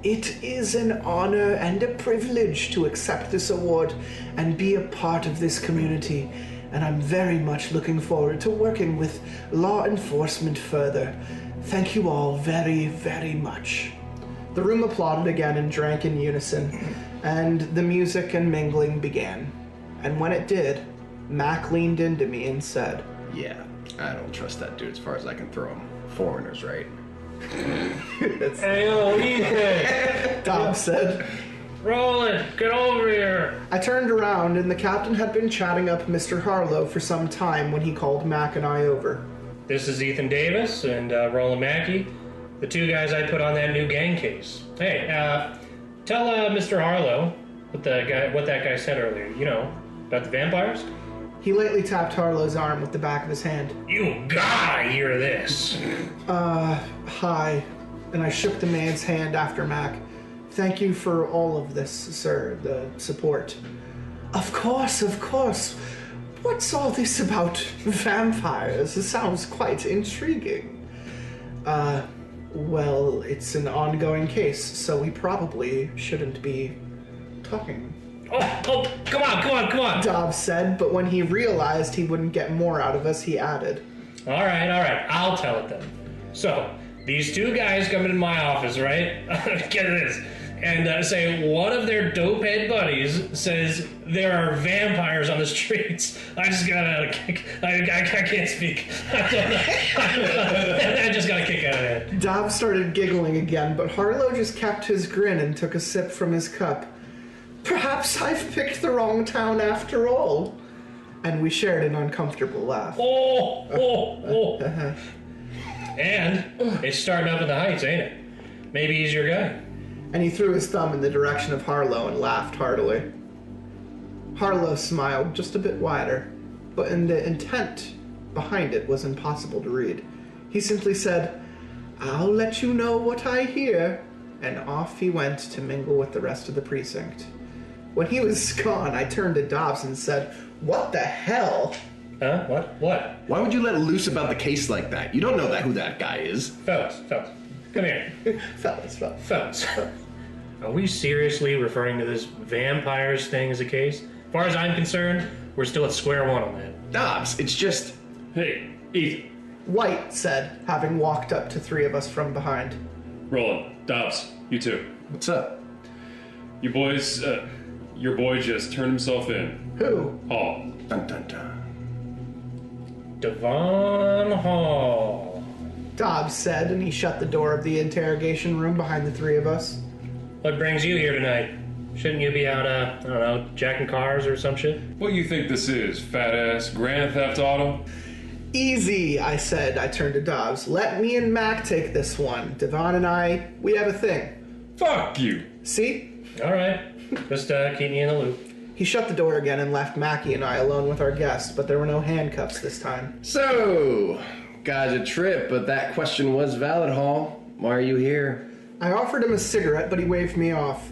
It is an honor and a privilege to accept this award and be a part of this community, and I'm very much looking forward to working with law enforcement further. Thank you all very, very much. The room applauded again and drank in unison, and the music and mingling began. And when it did, Mac leaned into me and said, Yeah, I don't trust that dude as far as I can throw him. Foreigners, right? Hey, yo, Ethan! Dobbs said. Roland, get over here! I turned around, and the captain had been chatting up Mr. Harlow for some time when he called Mac and I over. This is Ethan Davis and Roland Mackey, the two guys I put on that new gang case. Hey, tell Mr. Harlow what that guy said earlier. You know, about the vampires? He lightly tapped Harlow's arm with the back of his hand. You gotta hear this. Hi. And I shook the man's hand after Mac. Thank you for all of this, sir, the support. Of course, of course. What's all this about vampires? It sounds quite intriguing. Well, it's an ongoing case, so we probably shouldn't be talking. Oh, come on. Dobbs said, but when he realized he wouldn't get more out of us, he added. All right, I'll tell it then. So, these two guys come into my office, right? Get this. And say one of their dopehead buddies says there are vampires on the streets. I just got out of kick. I can't speak. I just got a kick out of it. Dobbs started giggling again, but Harlow just kept his grin and took a sip from his cup. Perhaps I've picked the wrong town after all. And we shared an uncomfortable laugh. Oh. And it's starting up in the heights, ain't it? Maybe he's your guy. And he threw his thumb in the direction of Harlow and laughed heartily. Harlow smiled just a bit wider, but the intent behind it was impossible to read. He simply said, I'll let you know what I hear, and off he went to mingle with the rest of the precinct. When he was gone, I turned to Dobbs and said, What the hell? Huh? What? Why would you let loose about the case like that? You don't know who that guy is. Fellas, come here. Fellas. Are we seriously referring to this vampires thing as a case? far as I'm concerned, we're still at square one on that. Dobbs, it's just... Hey, Ethan. White said, having walked up to three of us from behind. Roland. Dobbs. You too. What's up? You boys, your boy just turned himself in. Who? Hall. Dun dun dun. Devon Hall. Dobbs said, and he shut the door of the interrogation room behind the three of us. What brings you here tonight? Shouldn't you be out, I don't know, jacking cars or some shit? What you think this is, fat-ass Grand Theft Auto? Easy, I said. I turned to Dobbs. Let me and Mac take this one. Devon and I, we have a thing. Fuck you. See? All right. Just keep me in the loop. He shut the door again and left Mackie and I alone with our guest, but there were no handcuffs this time. So, got a trip, but that question was valid, Hall. Why are you here? I offered him a cigarette, but he waved me off.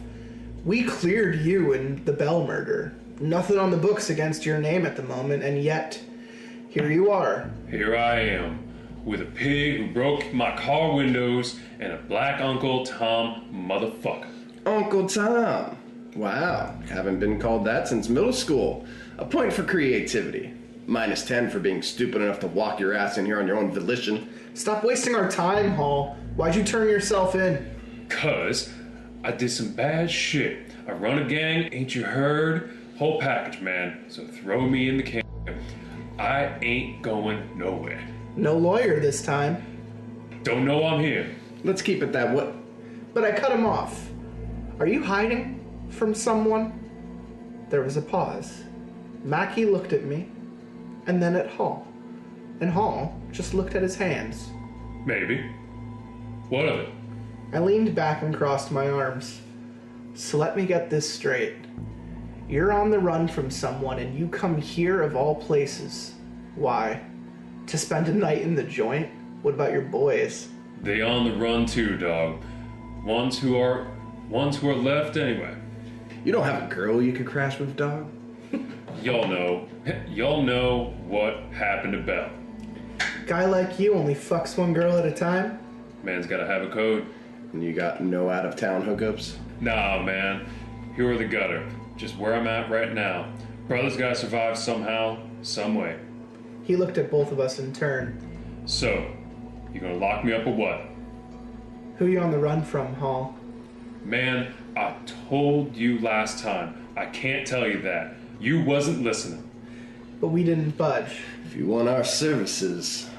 We cleared you in the Bell murder. Nothing on the books against your name at the moment, and yet, here you are. Here I am, with a pig who broke my car windows and a black Uncle Tom motherfucker. Uncle Tom. Wow, haven't been called that since middle school. A point for creativity. -10 for being stupid enough to walk your ass in here on your own volition. Stop wasting our time, Hall. Why'd you turn yourself in? 'Cause I did some bad shit. I run a gang, ain't you heard? Whole package, man. So throw me in the can. I ain't going nowhere. No lawyer this time. Don't know I'm here. Let's keep it that way. But I cut him off. Are you hiding from someone? There was a pause. Mackie looked at me, and then at Hall. And Hall just looked at his hands. Maybe. What of it? I leaned back and crossed my arms. So let me get this straight. You're on the run from someone and you come here of all places. Why? To spend a night in the joint? What about your boys? They on the run too, dog. Ones who are left anyway. You don't have a girl you could crash with, dog? Y'all know what happened to Belle. Guy like you only fucks one girl at a time? Man's gotta have a code. And you got no out-of-town hookups? Nah, man. Here are the gutter. Just where I'm at right now. Brother's gotta survive somehow, some way. He looked at both of us in turn. So, you gonna lock me up or what? Who you on the run from, Hall? Man, I told you last time. I can't tell you that. You wasn't listening. But we didn't budge. If you want our services,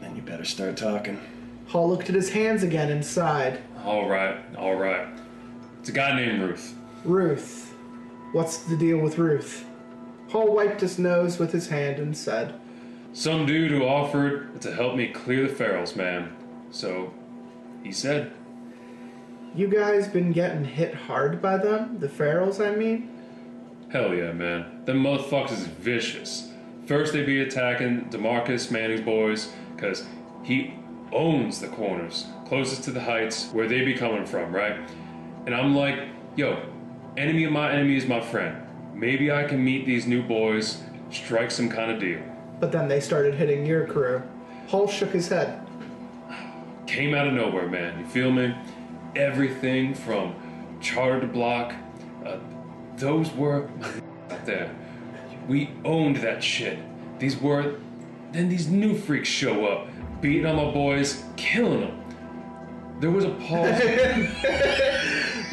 then you better start talking. Hall looked at his hands again and sighed. All right. It's a guy named Ruth. Ruth. What's the deal with Ruth? Hall wiped his nose with his hand and said, Some dude who offered to help me clear the ferals, man. So, he said. You guys been getting hit hard by them? The ferals, I mean? Hell yeah, man. Them motherfuckers is vicious. First they be attacking DeMarcus Manning's boys, cause he owns the corners, closest to the heights where they be coming from, right? And I'm like, yo, enemy of my enemy is my friend. Maybe I can meet these new boys, strike some kind of deal. But then they started hitting your crew. Hall shook his head. Came out of nowhere, man. You feel me? Everything from charter to block. Those were out there. We owned that shit. Then these new freaks show up, beating on my boys, killing them. There was a pause.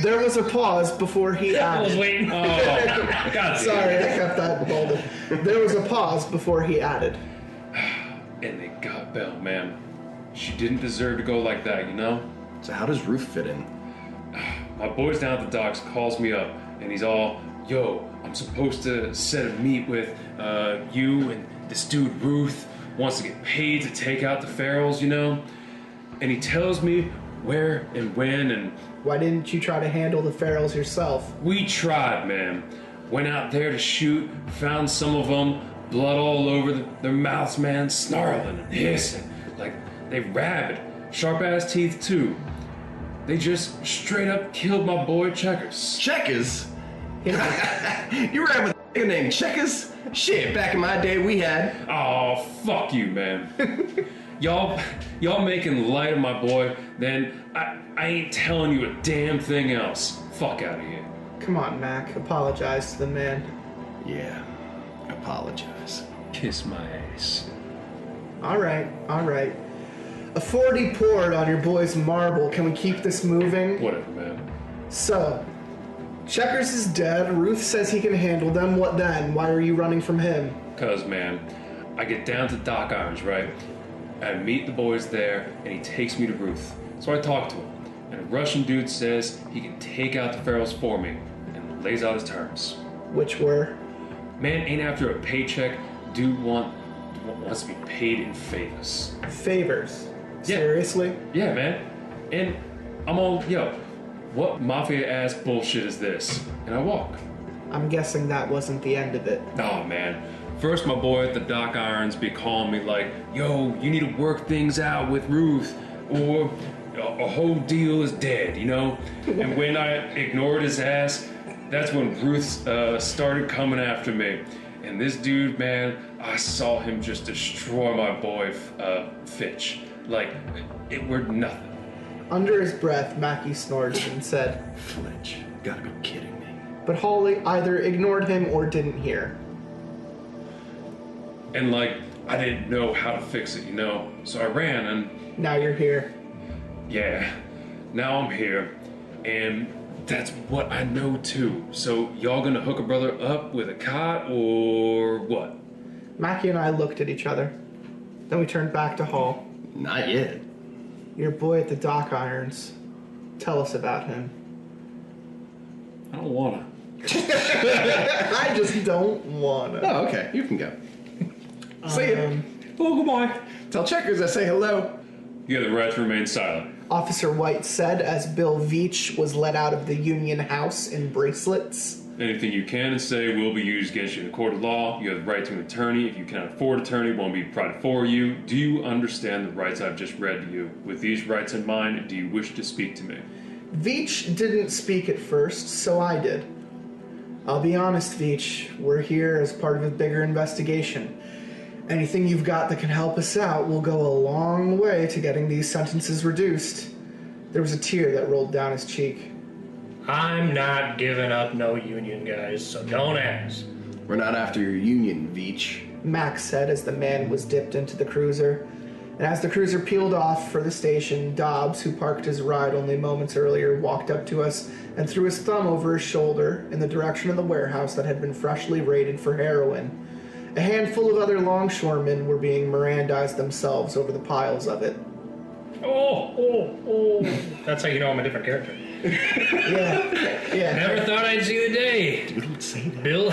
There was a pause before he I was added. waiting. Oh, God. Sorry, I kept that bolded. There was a pause before he added. And they got Belle, man. She didn't deserve to go like that, you know? So how does Ruth fit in? My boys down at the docks calls me up, and he's all, yo, I'm supposed to set a meet with you and this dude Ruth wants to get paid to take out the ferals, you know? And he tells me where and when, and Why didn't you try to handle the ferals yourself? we tried, man. Went out there to shoot, found some of them, blood all over their mouths, man, snarling and hissing, like they rabid, sharp-ass teeth too. They just straight up killed my boy Checkers. Checkers? You ran with a nigga named Checkers? Shit, back in my day we had. Oh, fuck you, man. Y'all making light of my boy, then I ain't telling you a damn thing else. Fuck out of here. Come on, Mac. Apologize to the man. Yeah, apologize. Kiss my ass. All right. A 40 poured on your boy's marble. Can we keep this moving? Whatever, man. So, Checkers is dead. Ruth says he can handle them. What then? Why are you running from him? Cause, man, I get down to Doc-ONS, right? I meet the boys there, and he takes me to Ruth. So I talk to him, and a Russian dude says he can take out the Ferals for me, and lays out his terms. Which were? Man ain't after a paycheck. Dude wants to be paid in favors. Favors. Yeah. Seriously? Yeah, man. And I'm all, yo, what mafia-ass bullshit is this? And I walk. I'm guessing that wasn't the end of it. Oh, man. First, my boy at the Doc-ONS be calling me like, yo, you need to work things out with Ruth, or a whole deal is dead, you know? And when I ignored his ass, that's when Ruth started coming after me. And this dude, man, I saw him just destroy my boy, Fitch. Like, it were nothing. Under his breath, Mackie snorted and said, Fletch, you gotta be kidding me. but Holly either ignored him or didn't hear. And, like, I didn't know how to fix it, you know? So I ran, and Now you're here. yeah, now I'm here. And that's what I know, too. So y'all gonna hook a brother up with a cot, or what? Mackie and I looked at each other. Then we turned back to Hall. Not yet. Your boy at the Doc-ONS. Tell us about him. I don't wanna. I just don't wanna. Oh, okay. You can go. See ya. Oh, goodbye. Tell Checkers I say hello. You have the right to remain silent. Officer White said as Bill Veach was let out of the Union House in bracelets. Anything you can and say will be used against you in a court of law. You have the right to an attorney. If you cannot afford an attorney, it won't be provided for you. Do you understand the rights I've just read to you? With these rights in mind, do you wish to speak to me? Veach didn't speak at first, so I did. I'll be honest, Veach. We're here as part of a bigger investigation. Anything you've got that can help us out will go a long way to getting these sentences reduced. There was a tear that rolled down his cheek. I'm not giving up no union, guys, so don't ask. We're not after your union, Veach. Max said as the man was dipped into the cruiser. And as the cruiser peeled off for the station, Dobbs, who parked his ride only moments earlier, walked up to us and threw his thumb over his shoulder in the direction of the warehouse that had been freshly raided for heroin. A handful of other longshoremen were being Mirandized themselves over the piles of it. Oh. That's how you know I'm a different character. Yeah. Never thought I'd see the day. Don't say that. Bill.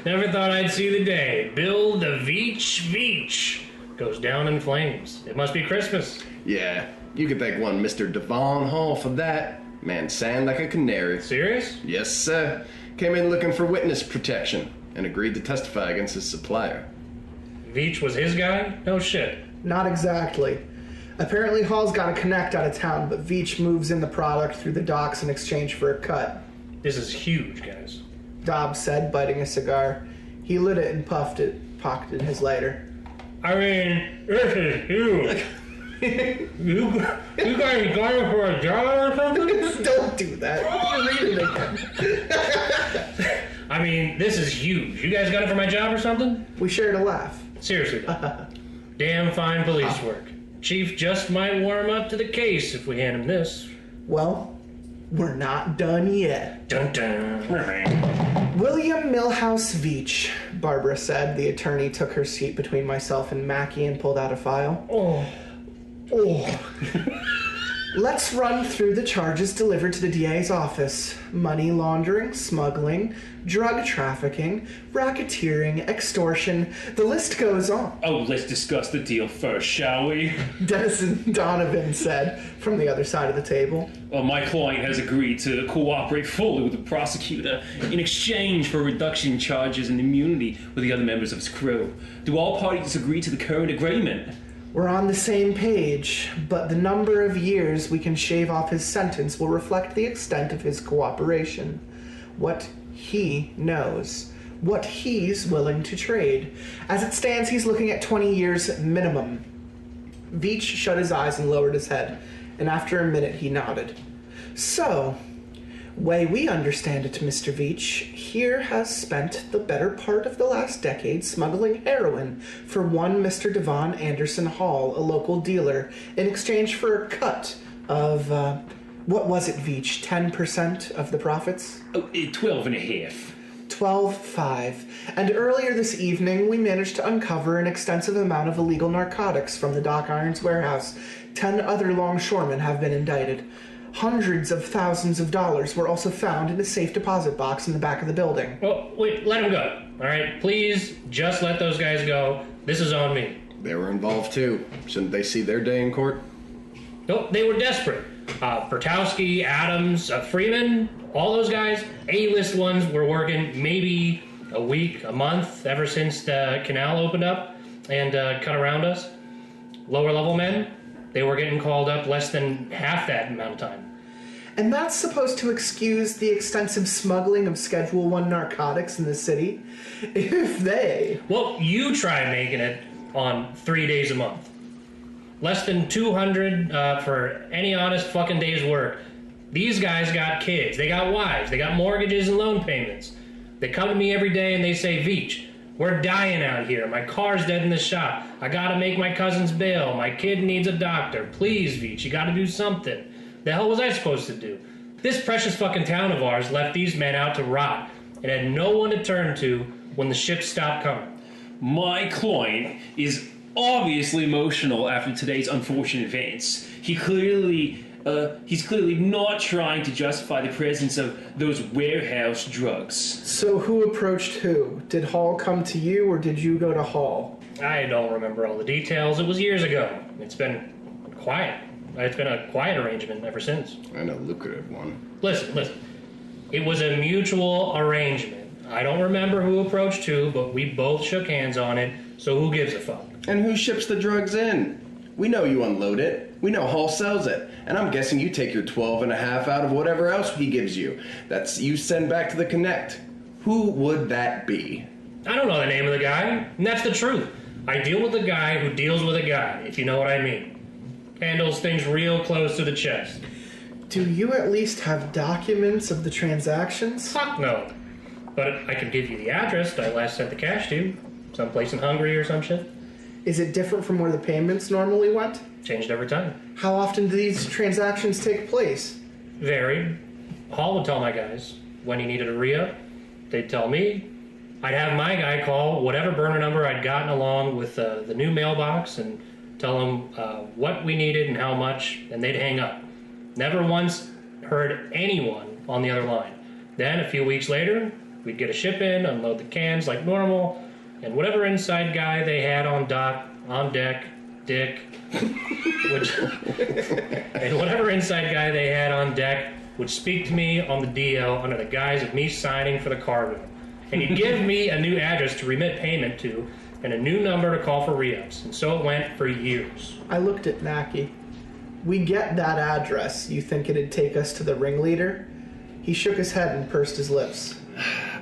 Never thought I'd see the day. Bill the Veach goes down in flames. It must be Christmas. Yeah, you could thank one Mr. Devon Hall for that. Man sang like a canary. Serious? Yes, sir. Came in looking for witness protection and agreed to testify against his supplier. Veach was his guy? No shit. Not exactly. Apparently Hall's got a connect out of town, but Veach moves in the product through the docks in exchange for a cut. This is huge, guys. Dobbs said, biting a cigar. He lit it and puffed it, pocketed his lighter. I mean, this is huge. you guys going for a job or something? Don't do that. Read it again. I mean, this is huge. You guys got it for my job or something? We shared a laugh. Seriously, though. Damn fine police work. Chief just might warm up to the case if we hand him this. Well, we're not done yet. Dun dun. William Milhouse Veach, Barbara said. The attorney took her seat between myself and Mackie and pulled out a file. Oh. Let's run through the charges delivered to the DA's office. Money laundering, smuggling, drug trafficking, racketeering, extortion. The list goes on. Oh, let's discuss the deal first, shall we? Dennison Donovan said from the other side of the table. Well, my client has agreed to cooperate fully with the prosecutor in exchange for reduction in charges and immunity with the other members of his crew. Do all parties agree to the current agreement? We're on the same page, but the number of years we can shave off his sentence will reflect the extent of his cooperation. What he knows. What he's willing to trade. As it stands, he's looking at 20 years minimum. Veach shut his eyes and lowered his head, and after a minute he nodded. So, Way we understand it, Mr. Veach, here has spent the better part of the last decade smuggling heroin for one Mr. Devon Anderson Hall, a local dealer, in exchange for a cut of, what was it, Veach, 10% of the profits? 12 and a half. 12.5. And earlier this evening, we managed to uncover an extensive amount of illegal narcotics from the Doc Irons warehouse. 10 other longshoremen have been indicted. Hundreds of thousands of dollars were also found in a safe deposit box in the back of the building. Oh, wait, let them go. All right, please, just let those guys go. This is on me. They were involved too. Shouldn't they see their day in court? No, they were desperate. Pertowski, Adams, Freeman, all those guys, A-list ones were working maybe a week, a month, ever since the canal opened up and cut around us. Lower level men, they were getting called up less than half that amount of time. And that's supposed to excuse the extensive smuggling of Schedule 1 narcotics in the city? If they... Well, you try making it on 3 days a month. Less than 200 for any honest fucking day's work. These guys got kids, they got wives, they got mortgages and loan payments. They come to me every day and they say, Veach, we're dying out here. My car's dead in the shop. I gotta make my cousin's bail. My kid needs a doctor. Please, Veach, you gotta do something. The hell was I supposed to do? This precious fucking town of ours left these men out to rot and had no one to turn to when the ships stopped coming. My client is obviously emotional after today's unfortunate events. He's clearly not trying to justify the presence of those warehouse drugs. So who approached who? Did Hall come to you or did you go to Hall? I don't remember all the details. It was years ago. It's been quiet. It's been a quiet arrangement ever since. And a lucrative one. Listen. It was a mutual arrangement. I don't remember who approached who, but we both shook hands on it, so who gives a fuck? And who ships the drugs in? We know you unload it. We know Hall sells it. And I'm guessing you take your 12 and a half out of whatever else he gives you. That's you send back to the Connect. Who would that be? I don't know the name of the guy, and that's the truth. I deal with a guy who deals with a guy, if you know what I mean. Handles things real close to the chest. Do you at least have documents of the transactions? Fuck no. But I can give you the address I last sent the cash to. Someplace in Hungary or some shit. Is it different from where the payments normally went? Changed every time. How often do these transactions take place? Varied. Hall would tell my guys when he needed a re-up. They'd tell me. I'd have my guy call whatever burner number I'd gotten along with the new mailbox and tell them what we needed and how much, and they'd hang up. Never once heard anyone on the other line. Then, a few weeks later, we'd get a ship in, unload the cans like normal, and whatever inside guy they had on deck, Dick, whatever inside guy they had on deck would speak to me on the DL under the guise of me signing for the cargo. And he'd give me a new address to remit payment to and a new number to call for re-ups. And so it went for years. I looked at Mackie. We get that address. You think it'd take us to the ringleader? He shook his head and pursed his lips.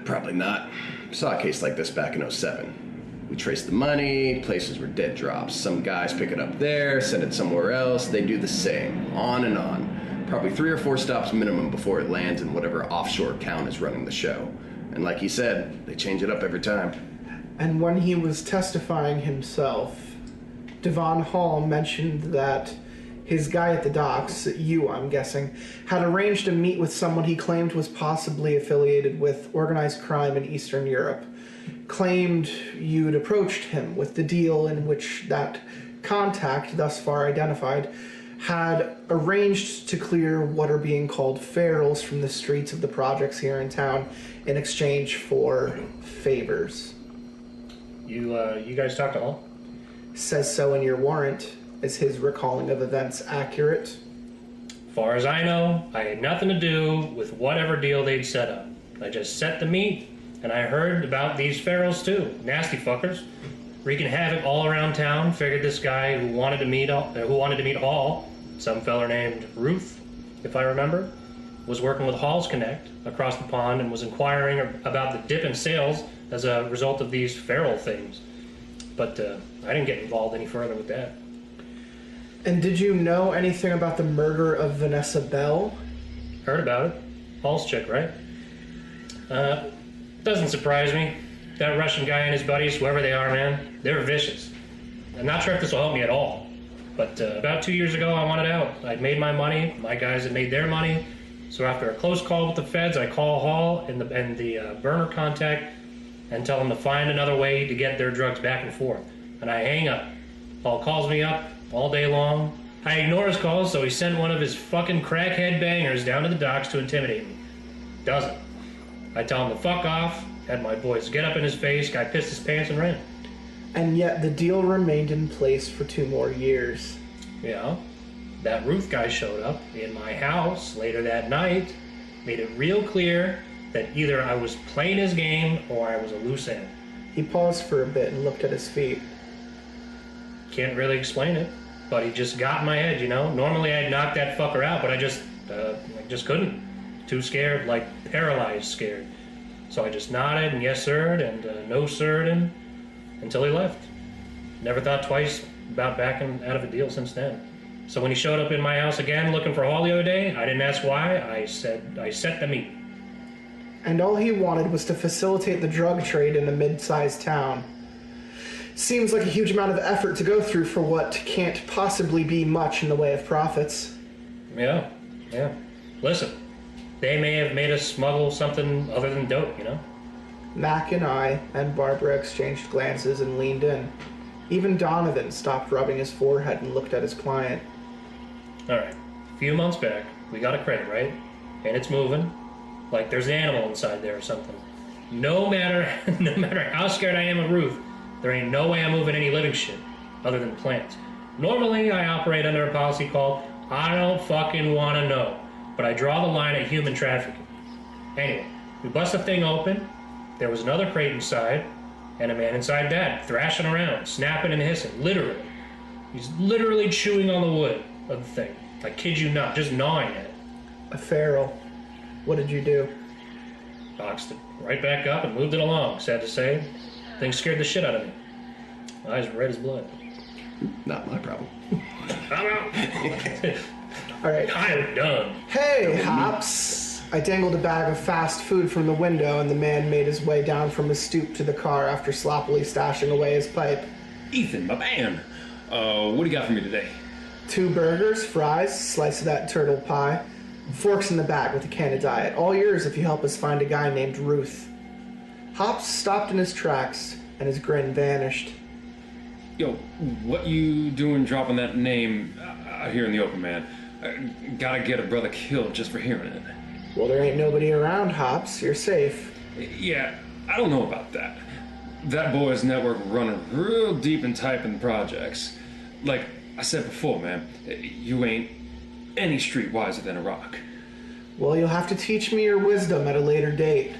Probably not. Saw a case like this back in 07. We traced the money, places were dead drops. Some guys pick it up there, send it somewhere else, they do the same. On and on. Probably 3 or 4 stops minimum before it lands in whatever offshore account is running the show. And like he said, they change it up every time. And when he was testifying himself, Devon Hall mentioned that his guy at the docks, you I'm guessing, had arranged to meet with someone he claimed was possibly affiliated with organized crime in Eastern Europe. Claimed you'd approached him with the deal in which that contact, thus far identified, had arranged to clear what are being called ferals from the streets of the projects here in town in exchange for favors. You guys talked to Hall? Says so in your warrant. Is his recalling of events accurate? Far as I know, I had nothing to do with whatever deal they'd set up. I just set the meat, and I heard about these ferals too. Nasty fuckers. Wreaking havoc all around town. Figured this guy who wanted to meet Hall, some feller named Ruth, if I remember, was working with Hall's Connect across the pond and was inquiring about the dip in sales as a result of these feral things. But I didn't get involved any further with that. And did you know anything about the murder of Vanessa Bell? Heard about it. Paul's chick, right? Doesn't surprise me. That Russian guy and his buddies, whoever they are, man, they're vicious. I'm not sure if this will help me at all, but about 2 years ago, I wanted out. I'd made my money. My guys had made their money. So after a close call with the feds, I call Hall and the burner contact and tell them to find another way to get their drugs back and forth. And I hang up. Hall calls me up all day long. I ignore his calls, so he sent one of his fucking crackhead bangers down to the docks to intimidate me. Doesn't. I tell him to fuck off, had my boys get up in his face, guy pissed his pants and ran. And yet the deal remained in place for 2 more years. Yeah. That Ruth guy showed up in my house later that night, made it real clear that either I was playing his game or I was a loose end. He paused for a bit and looked at his feet. Can't really explain it, but he just got in my head, you know? Normally I'd knock that fucker out, but I just couldn't. Too scared, like paralyzed scared. So I just nodded and yes sir'd and no sir'd him until he left. Never thought twice about backing out of a deal since then. So when he showed up in my house again looking for Hall the other day, I didn't ask why. I said I set the meet. And all he wanted was to facilitate the drug trade in a mid-sized town. Seems like a huge amount of effort to go through for what can't possibly be much in the way of profits. Yeah. Listen, they may have made us smuggle something other than dope, you know? Mac and I and Barbara exchanged glances and leaned in. Even Donovan stopped rubbing his forehead and looked at his client. All right. A few months back, we got a credit, right? And it's moving. Like there's an animal inside there or something. No matter how scared I am of Ruth, there ain't no way I'm moving any living shit other than plants. Normally, I operate under a policy called I don't fucking want to know, but I draw the line at human trafficking. Anyway, we bust the thing open. There was another crate inside, and a man inside that, thrashing around, snapping and hissing, literally. He's literally chewing on the wood of the thing. I kid you not, just gnawing at it. A feral. What did you do? Boxed it right back up and moved it along. Sad to say, thing scared the shit out of me. Eyes red as blood. Not my problem. I'm out. All right. I'm done. Hey, Hops! I dangled a bag of fast food from the window, and the man made his way down from his stoop to the car after sloppily stashing away his pipe. Ethan, my man. What do you got for me today? 2 burgers, fries, slice of that turtle pie, forks in the bag with a can of diet. All yours if you help us find a guy named Ruth. Hops stopped in his tracks, and his grin vanished. Yo, what you doing dropping that name out here in the open, man? Gotta get a brother killed just for hearing it. Well, there ain't nobody around, Hops. You're safe. Yeah, I don't know about that. That boy's network running real deep and tight in the projects. Like I said before, man, you ain't any street wiser than a rock. Well, you'll have to teach me your wisdom at a later date.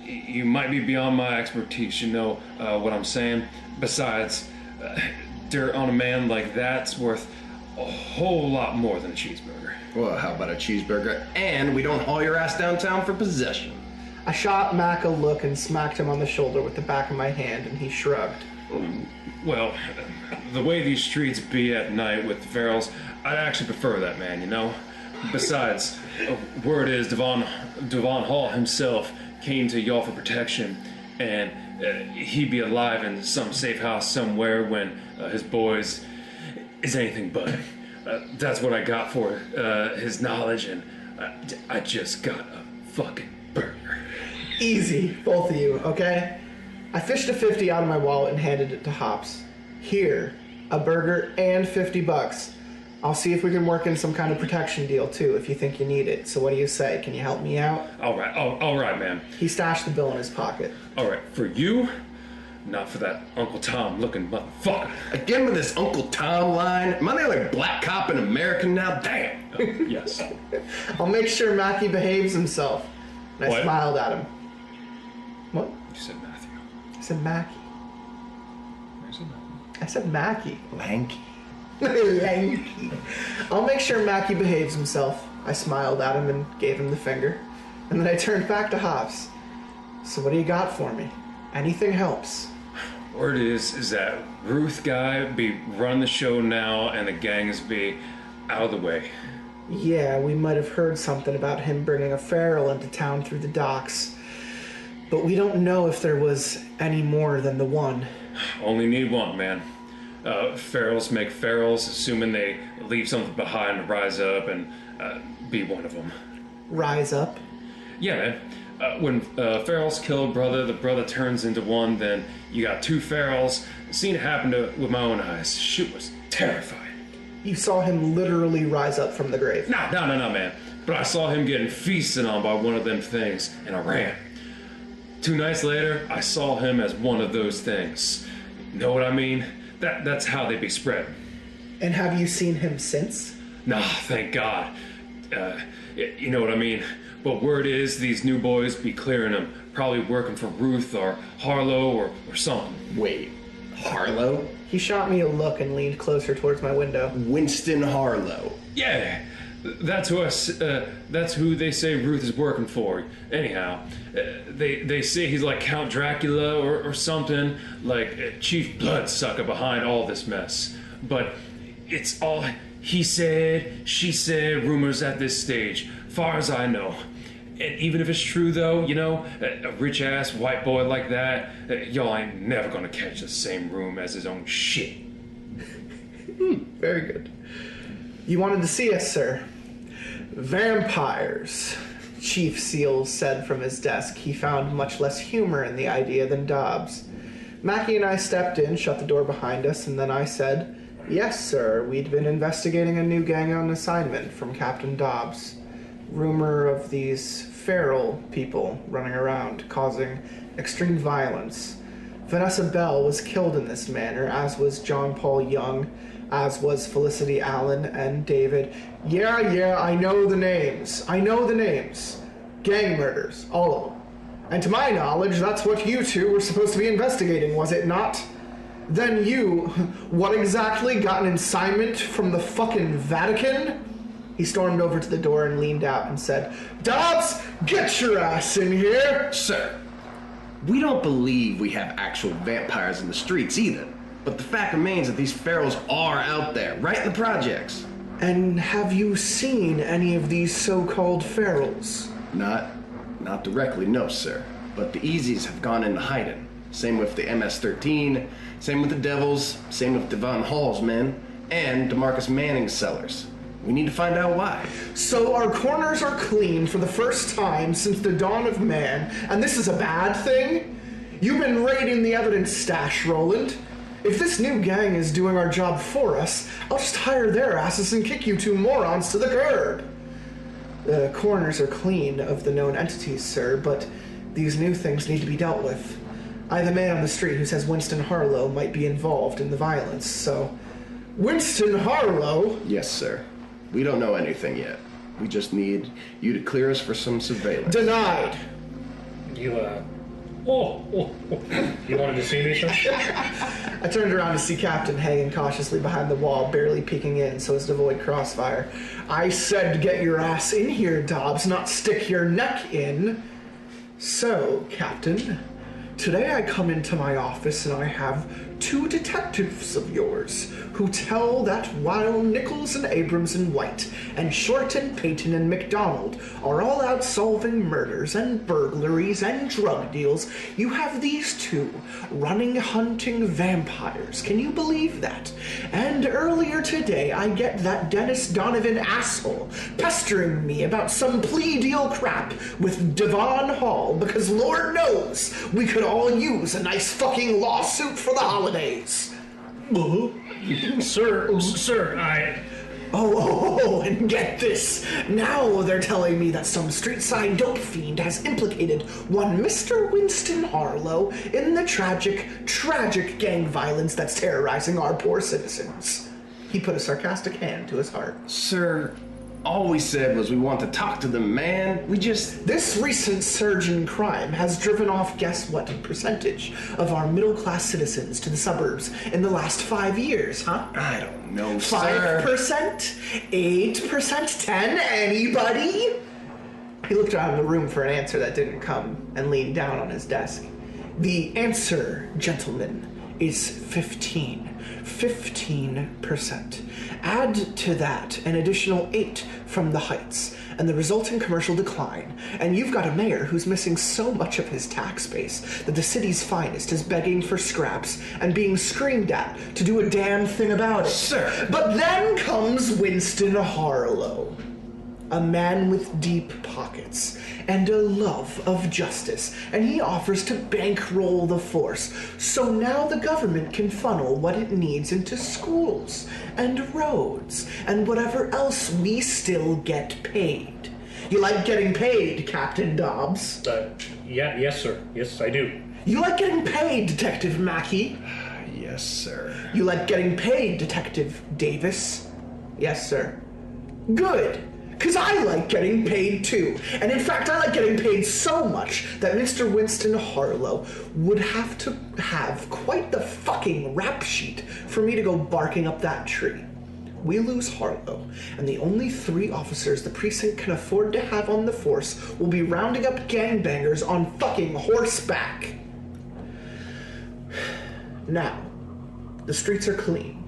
You might be beyond my expertise, you know what I'm saying? Besides, dirt on a man like that's worth a whole lot more than a cheeseburger. Well, how about a cheeseburger? And we don't haul your ass downtown for possession. I shot Mac a look and smacked him on the shoulder with the back of my hand, and he shrugged. Well, the way these streets be at night with the ferals, I'd actually prefer that, man, you know? Besides, word is Devon Hall himself came to y'all for protection, and he'd be alive in some safe house somewhere when his boys is anything but. That's what I got for his knowledge, and I just got a fucking burger. Easy, both of you, okay? I fished a 50 out of my wallet and handed it to Hops. Here, a burger and $50. I'll see if we can work in some kind of protection deal, too, if you think you need it. So what do you say? Can you help me out? All right, man. He stashed the bill in his pocket. All right, for you, not for that Uncle Tom looking motherfucker. Again with this Uncle Tom line. Am I the only black cop in America now? Damn. Yes. I'll make sure Mackie behaves himself. And I What? smiled at him. What? You said Matthew. I said Mackie. I said Matthew. I said Mackie. Lanky. Lanky. I'll make sure Mackie behaves himself. I smiled at him and gave him the finger. And then I turned back to Hops. So what do you got for me? Anything helps. Word is that Ruth guy be running the show now and the gangs be out of the way. Yeah, we might have heard something about him bringing a feral into town through the docks. But we don't know if there was any more than the one. Only need one, man. Ferals make ferals, assuming they leave something behind to rise up and be one of them. Rise up? Yeah, man. When ferals kill a brother, the brother turns into one, then you got two ferals. Seen it happen with my own eyes. Shit was terrifying. You saw him literally rise up from the grave. No, man. But I saw him getting feasted on by one of them things, and I ran. 2 nights later, I saw him as one of those things. Know what I mean? That's how they be spread. And have you seen him since? Nah, thank God. You know what I mean? But word is these new boys be clearing them. Probably working for Ruth or Harlow or something. Wait, Harlow? He shot me a look and leaned closer towards my window. Winston Harlow. Yeah, that's who they say Ruth is working for. Anyhow, they say he's like Count Dracula or something, like Chief Bloodsucker behind all this mess. But it's all he said, she said, rumors at this stage, far as I know. And even if it's true, though, you know, a rich-ass white boy like that, y'all ain't never gonna catch the same room as his own shit. Very good. You wanted to see us, sir. Vampires, Chief Seals said from his desk. He found much less humor in the idea than Dobbs. Mackie and I stepped in, shut the door behind us, and then I said, "Yes, sir, we'd been investigating a new gang on assignment from Captain Dobbs. Rumor of these feral people running around, causing extreme violence. Vanessa Bell was killed in this manner, as was John Paul Young, as was Felicity Allen and David." Yeah, I know the names. Gang murders, all of them. And to my knowledge, that's what you two were supposed to be investigating, was it not? Then you, what exactly, got an assignment from the fucking Vatican? He stormed over to the door and leaned out and said, "Dobbs, get your ass in here!" Sir, we don't believe we have actual vampires in the streets either. But the fact remains that these ferals are out there, right in the projects. And have you seen any of these so-called ferals? Not directly, no, sir. But the Easies have gone into hiding. Same with the MS-13, same with the Devils, same with Devon Hall's men, and DeMarcus Manning's sellers. We need to find out why. So our corners are clean for the first time since the dawn of man, and this is a bad thing? You've been raiding the evidence stash, Roland. If this new gang is doing our job for us, I'll just hire their asses and kick you two morons to the curb. The corners are clean of the known entities, sir, but these new things need to be dealt with. I have a man on the street who says Winston Harlow might be involved in the violence, so... Winston Harlow? Yes, sir. We don't know anything yet. We just need you to clear us for some surveillance. Denied. You wanted to see me, sir? I turned around to see Captain hanging cautiously behind the wall, barely peeking in so as to avoid crossfire. I said get your ass in here, Dobbs, not stick your neck in. So, Captain, today I come into my office and I have 2 detectives of yours who tell that while Nichols and Abrams and White and Short and Payton and McDonald are all out solving murders and burglaries and drug deals, you have these 2 running hunting vampires. Can you believe that? And earlier today I get that Dennis Donovan asshole pestering me about some plea deal crap with Devon Hall because Lord knows we could all use a nice fucking lawsuit for the holidays. Sir, I... Oh, and get this. Now they're telling me that some street-side dope fiend has implicated one Mr. Winston Harlow in the tragic gang violence that's terrorizing our poor citizens. He put a sarcastic hand to his heart. Sir, all we said was we want to talk to them, man. This recent surge in crime has driven off guess what percentage of our middle-class citizens to the suburbs in the last 5 years, huh? I don't know, 5%? 8%? 10? Anybody? He looked around the room for an answer that didn't come and leaned down on his desk. The answer, gentlemen, is 15%. Add to that an additional 8 from the heights, and the resulting commercial decline, and you've got a mayor who's missing so much of his tax base that the city's finest is begging for scraps and being screamed at to do a damn thing about it. Sir. But then comes Winston Harlow, a man with deep pockets and a love of justice, and he offers to bankroll the force, so now the government can funnel what it needs into schools and roads and whatever else we still get paid. You like getting paid, Captain Dobbs? Yes, sir. Yes, I do. You like getting paid, Detective Mackey? Yes, sir. You like getting paid, Detective Davis? Yes, sir. Good. Because I like getting paid too. And in fact, I like getting paid so much that Mr. Winston Harlow would have to have quite the fucking rap sheet for me to go barking up that tree. We lose Harlow, and the only 3 officers the precinct can afford to have on the force will be rounding up gangbangers on fucking horseback. Now, the streets are clean.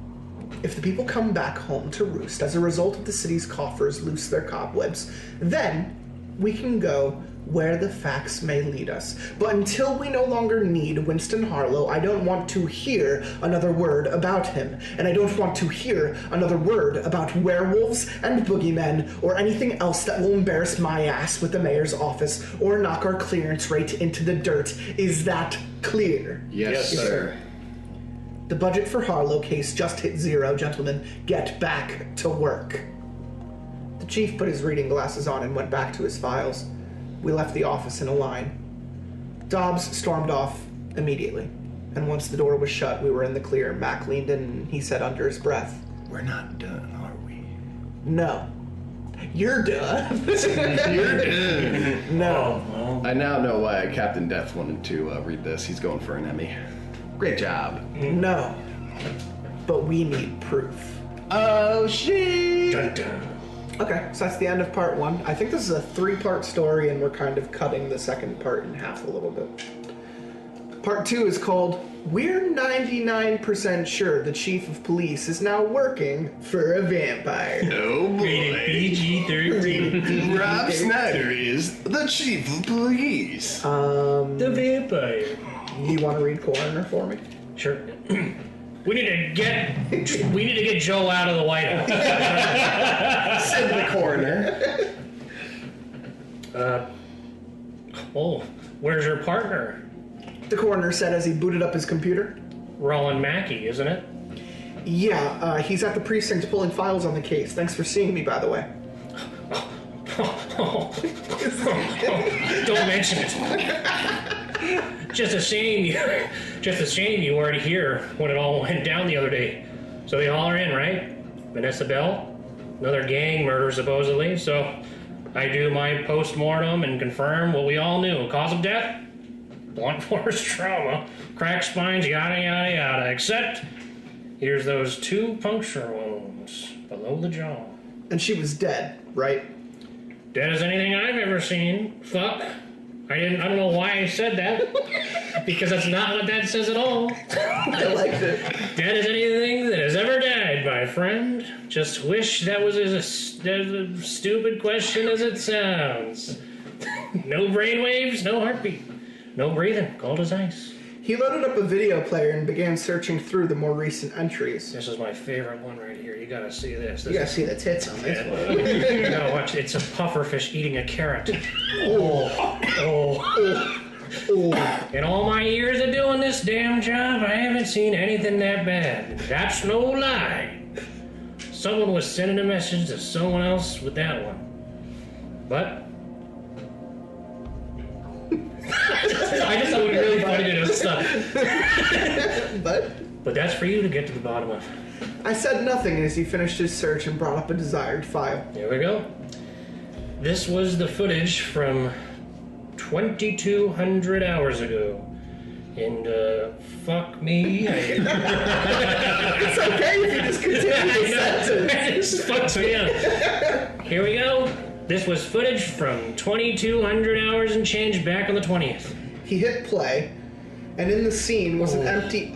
If the people come back home to roost as a result of the city's coffers loose their cobwebs, then we can go where the facts may lead us. But until we no longer need Winston Harlow, I don't want to hear another word about him. And I don't want to hear another word about werewolves and boogeymen or anything else that will embarrass my ass with the mayor's office or knock our clearance rate into the dirt. Is that clear? Yes, sir. The budget for Harlow case just hit 0, gentlemen. Get back to work. The chief put his reading glasses on and went back to his files. We left the office in a line. Dobbs stormed off immediately, and once the door was shut, we were in the clear. Mac leaned in and he said under his breath, We're not done, are we? No. You're done. You're done. No. I now know why Captain Death wanted to read this. He's going for an Emmy. Great job. No. But we need proof. Oh, shit. Dun, dun. Okay, so that's the end of part 1. I think this is a 3-part story, and we're kind of cutting the second part in half a little bit. Part 2 is called We're 99% Sure the Chief of Police is Now Working for a Vampire. Oh, Rated boy. PG-13. Rob Snyder is the chief of police. The vampire. You want to read Coroner for me? Sure. We need to get Joe out of the White House. Said the coroner. Oh, where's your partner? The coroner said as he booted up his computer. Roland Mackey, isn't it? Yeah, he's at the precinct pulling files on the case. Thanks for seeing me, by the way. Don't mention it. Just a shame you weren't here when it all went down the other day. So they all are in, right? Vanessa Bell, another gang murder supposedly. So I do my post-mortem and confirm what we all knew. Cause of death? Blunt force trauma. Cracked spines, yada yada yada. Except here's those 2 puncture wounds below the jaw. And she was dead, right? Dead as anything I've ever seen. Fuck. I don't know why I said that. Because that's not what that says at all. I liked it. Dead as anything that has ever died, my friend. Just wish that was as a stupid question as it sounds. No brainwaves, no heartbeat. No breathing, cold as ice. He loaded up a video player and began searching through the more recent entries. This is my favorite one right here. You gotta see this. You gotta see the tits on this one. You gotta watch. It's a pufferfish eating a carrot. Oh. In all my years of doing this damn job, I haven't seen anything that bad. That's no lie. Someone was sending a message to someone else with that one. But I just thought it would be really funny to do stuff. But that's for you to get to the bottom of. I said nothing as he finished his search and brought up a desired file. Here we go. This was the footage from 2,200 hours ago. And, fuck me. It's okay if you just continue the sentence. This fucks me up. Here we go. This was footage from 2,200 hours and change back on the 20th. He hit play, And in the scene was an empty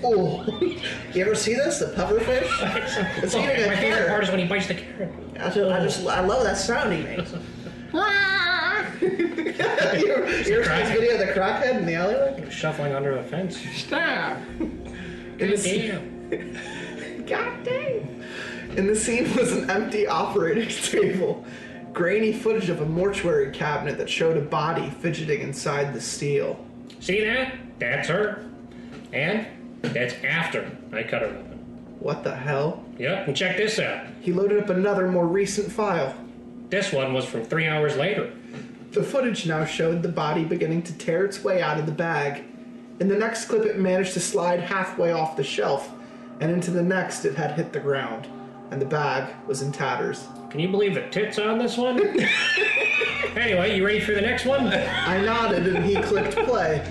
Oh. You ever see this? The pufferfish? It's eating a My favorite carrot. part is when he bites the carrot. I love that sound he makes. you ever see this video of the crackhead in the alleyway? Shuffling under the fence. Stop. Damn. God dang. In the scene was an empty operating table. Grainy footage of a mortuary cabinet that showed a body fidgeting inside the steel. See that? That's her. And that's after I cut her open. What the hell? Yep, and check this out. He loaded up another more recent file. This one was from 3 hours later. The footage now showed the body beginning to tear its way out of the bag. In the next clip, it managed to slide halfway off the shelf, and into the next, it had hit the ground, and the bag was in tatters. Can you believe the tits on this one? Anyway, you ready for the next one? I nodded, and he clicked play.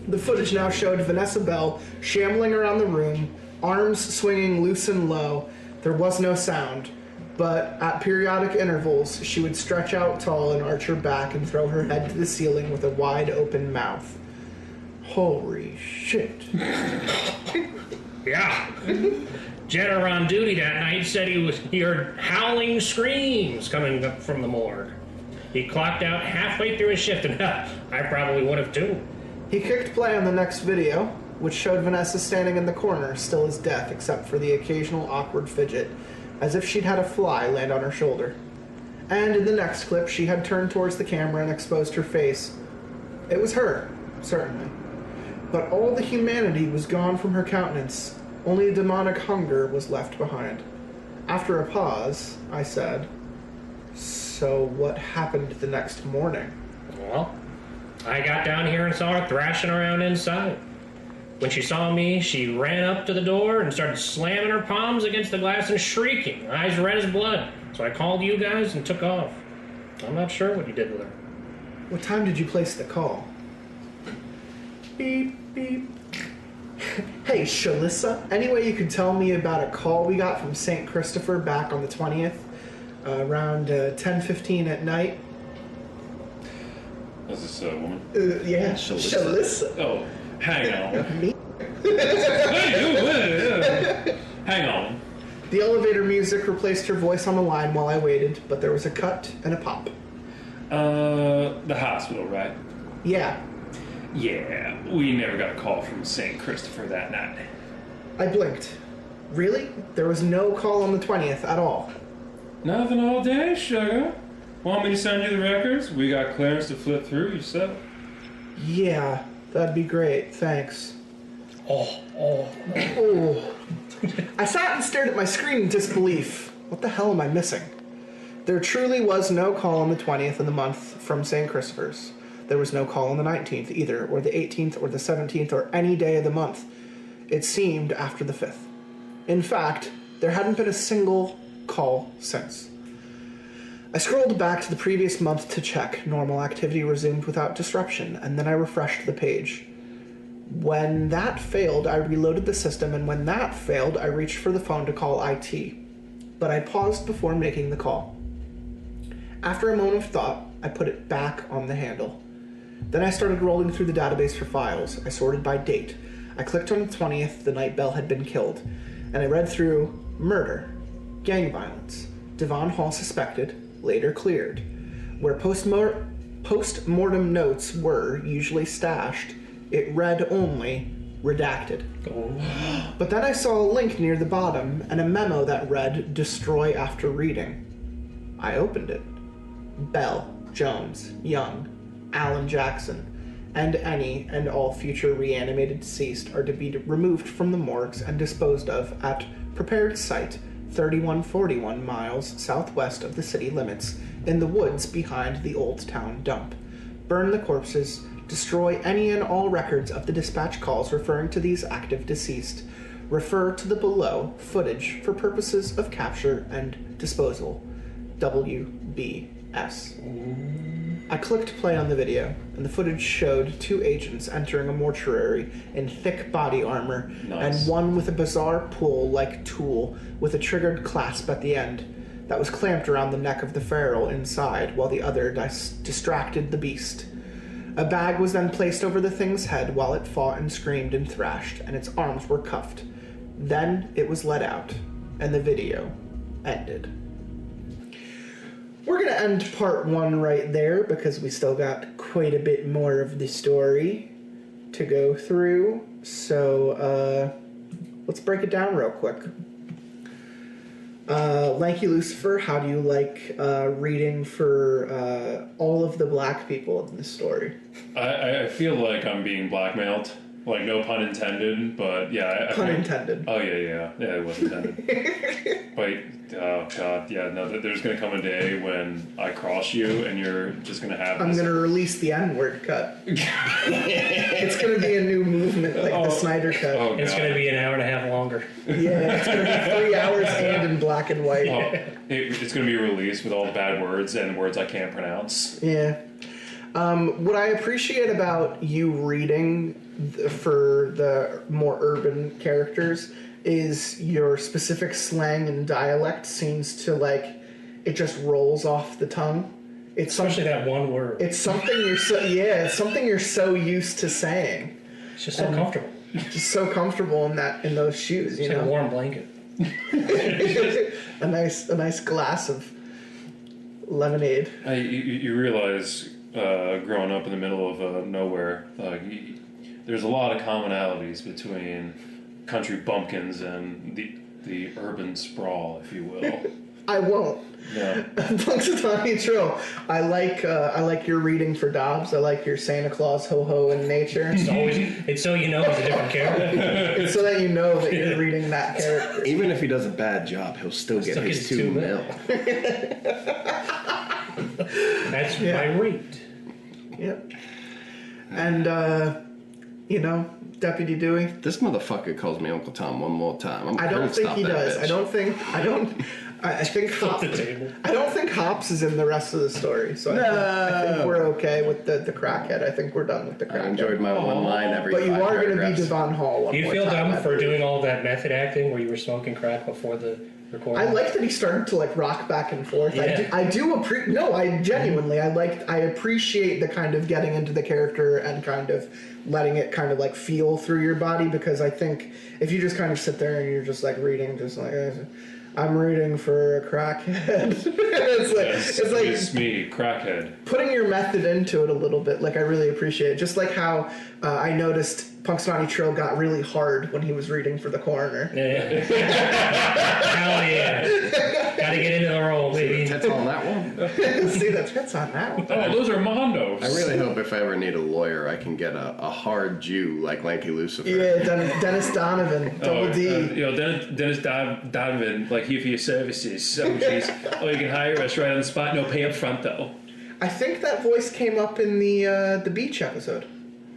The footage now showed Vanessa Bell shambling around the room, arms swinging loose and low. There was no sound, but at periodic intervals, she would stretch out tall and arch her back and throw her head to the ceiling with a wide open mouth. Holy shit. Yeah. Jenner on duty that night said he heard howling screams coming up from the morgue. He clocked out halfway through his shift, and I probably would have too. He kicked play on the next video, which showed Vanessa standing in the corner, still as death, except for the occasional awkward fidget, as if she'd had a fly land on her shoulder. And in the next clip, she had turned towards the camera and exposed her face. It was her, certainly. But all the humanity was gone from her countenance. Only a demonic hunger was left behind. After a pause, I said, "So what happened the next morning?" Well, I got down here and saw her thrashing around inside. When she saw me, she ran up to the door and started slamming her palms against the glass and shrieking, eyes red as blood. So I called you guys and took off. I'm not sure what you did with her. What time did you place the call? Beep, beep. Hey, Shalissa, any way you could tell me about a call we got from St. Christopher back on the 20th, around 10:15 at night? Is this a woman? Yeah, Shalissa. Shalissa. Oh, hang on. Me? Hang on. The elevator music replaced her voice on the line while I waited, but there was a cut and a pop. The hospital, right? Yeah, Yeah, we never got a call from St. Christopher that night. I blinked. Really? There was no call on the 20th at all. Nothing all day, sugar. Want me to send you the records? We got clearance to flip through yourself. Yeah, that'd be great, thanks. Oh. I sat and stared at my screen in disbelief. What the hell am I missing? There truly was no call on the 20th of the month from St. Christopher's. There was no call on the 19th either, or the 18th, or the 17th, or any day of the month. It seemed after the 5th. In fact, there hadn't been a single call since. I scrolled back to the previous month to check. Normal activity resumed without disruption, and then I refreshed the page. When that failed, I reloaded the system, and when that failed, I reached for the phone to call IT. But I paused before making the call. After a moment of thought, I put it back on the handle. Then I started rolling through the database for files. I sorted by date. I clicked on the 20th, the night Bell had been killed, and I read through murder, gang violence, Devon Hall suspected, later cleared. Where post-mortem notes were usually stashed, it read only redacted. But then I saw a link near the bottom and a memo that read destroy after reading. I opened it. Bell, Jones, Young, Alan Jackson, and any and all future reanimated deceased are to be removed from the morgues and disposed of at prepared site 3141 miles southwest of the city limits in the woods behind the Old Town dump. Burn the corpses, destroy any and all records of the dispatch calls referring to these active deceased. Refer to the below footage for purposes of capture and disposal. WBS. I clicked play on the video, and the footage showed 2 agents entering a mortuary in thick body armor, Nice. and one with a bizarre pull-like tool with a triggered clasp at the end that was clamped around the neck of the feral inside, while the other distracted the beast. A bag was then placed over the thing's head while it fought and screamed and thrashed, and its arms were cuffed. Then it was let out, and the video ended. We're going to end part 1 right there because we still got quite a bit more of the story to go through. So let's break it down real quick. Lanky Lucifer, how do you like reading for all of the black people in this story? I feel like I'm being blackmailed. Like, no pun intended, but yeah. Pun intended. Oh, yeah, it was intended. Wait, oh, God, yeah, no, there's going to come a day when I cross you and you're just going to have I'm this. going to release the N-word cut. It's going to be a new movement, like the Snyder cut. Oh, It's God. going to be an hour and a half longer. Yeah, it's going to be 3 hours and in black and white. It's going to be released with all the bad words and words I can't pronounce. Yeah. What I appreciate about you reading for the more urban characters is your specific slang and dialect seems to, like, it just rolls off the tongue. It's Especially that one word. It's something you're so it's something you're so used to saying. It's just so comfortable. Just so comfortable in those shoes, you It's like a know. warm blanket. a nice glass of lemonade. You realize, growing up in the middle of nowhere, there's a lot of commonalities between country bumpkins and the urban sprawl, if you will. I won't. Yeah. Punxsutawney Trill. I like your reading for Dobbs. I like your Santa Claus ho ho in nature. It's so you know it's a different character. It's so that you know that you're reading that character. Even if he does a bad job, he'll still get his 2 mil. That's my rate. Yep. And Deputy Dewey. This motherfucker calls me Uncle Tom one more time. I don't think he does. I think Flip the table. I don't think Hops is in the rest of the story. So I think we're okay with the crackhead. I think we're done with the crackhead. I enjoyed my one line every But you 5 are going to be paragraphs. Devon Hall one Do you more feel time, dumb I for believe. doing all that method acting where you were smoking crack before the recording? I like that he started to like rock back and forth. Yeah. I genuinely I appreciate the kind of getting into the character and kind of letting it kind of like feel through your body, because I think if you just kind of sit there and you're just like reading, just like I'm reading for a crackhead. It's me, crackhead. Putting your method into it a little bit, like I really appreciate it. Just like how I noticed Punxsutawney Trill got really hard when he was reading for the coroner. Yeah. Hell yeah. Gotta get into the role, baby. Tits on that one. See, the tits on that one. Oh, those are Mondos. I really hope if I ever need a lawyer, I can get a hard Jew like Lanky Lucifer. Yeah, Dennis Donovan, Double D. Dennis Donovan, like here for your services. Oh, jeez. Oh, you can hire us right on the spot. No pay up front, though. I think that voice came up in the beach episode.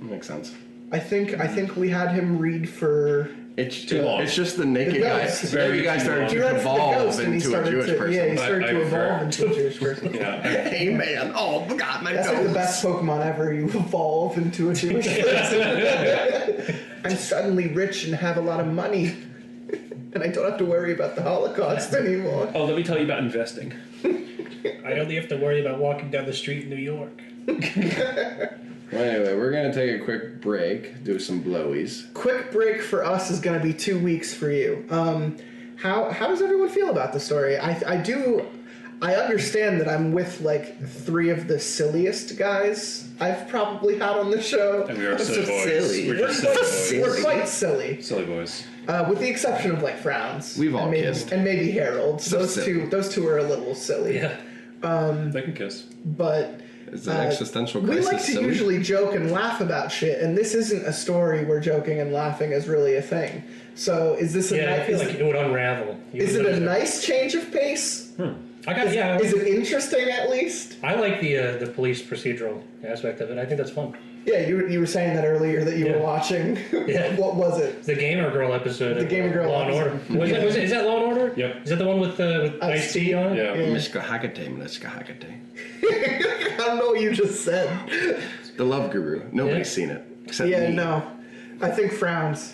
Makes sense. I think we had him read for. It's just the naked guy. ghost. The naked guy started He to read for the evolve ghost, and he into a started Jewish to. person. Yeah, he started I to evolve prefer- into a Jewish person. Yeah. Hey man, oh God, my That's ghost. like the best Pokemon ever. You evolve into a Jewish person. I'm suddenly rich and have a lot of money, and I don't have to worry about the Holocaust anymore. Oh, let me tell you about investing. I only have to worry about walking down the street in New York. Well, anyway, we're gonna take a quick break, do some blowies. Quick break for us is going to be 2 weeks for you. How does everyone feel about the story? I understand that I'm with like 3 of the silliest guys I've probably had on the show. And we are That's silly so boys. silly. We're just We're silly boys. quite silly, Silly boys. with the exception of like Frowns. We've all and maybe, kissed. and maybe Harold. So silly. Those two are a little silly. Yeah. They can kiss. But It's an existential we crisis. like to silly. usually joke and laugh about shit, and this isn't a story where joking and laughing is really a thing. So is this Yeah, I feel like it would unravel. is it a nice change of pace? Is it interesting at least? I like the police procedural aspect of it. I think that's fun. Yeah, you were saying that earlier that you were watching. Yeah. What was it? The Gamer Girl episode. The of Gamer Girl Law and Order. episode. Is that Law and Order? Yep. Is that the one with Ice-T on it? Yeah. Mr. Hagate. I don't know what you just said. The Love Guru. Nobody's seen it. Except Yeah, me. no. I think Frowns.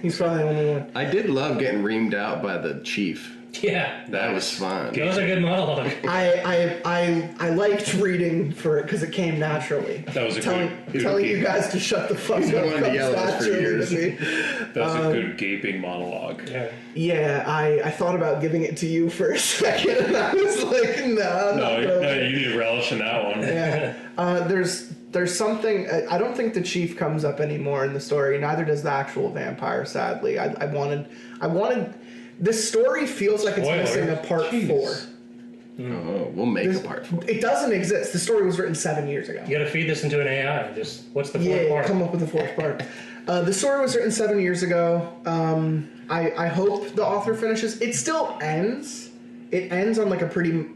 He's probably the only one. I did love getting reamed out by the chief. Yeah. That was fun. That was a good monologue. I liked reading for it because it came naturally. That was a telling good you guys to shut the fuck He's up. been wanting to yell at us for years. That was a good gaping monologue. Yeah. Yeah, I thought about giving it to you for a second, and I was like, No, you need to relish in that one. Yeah. There's something. I don't think the chief comes up anymore in the story. Neither does the actual vampire. Sadly, I wanted. This story feels like it's missing a part 4. Oh, we'll make a part 4. It doesn't exist. The story was written 7 years ago. You gotta feed this into an AI. Just what's the fourth part? Come up with the 4th part. The story was written 7 years ago. I hope the author finishes. It still ends. It ends on like a pretty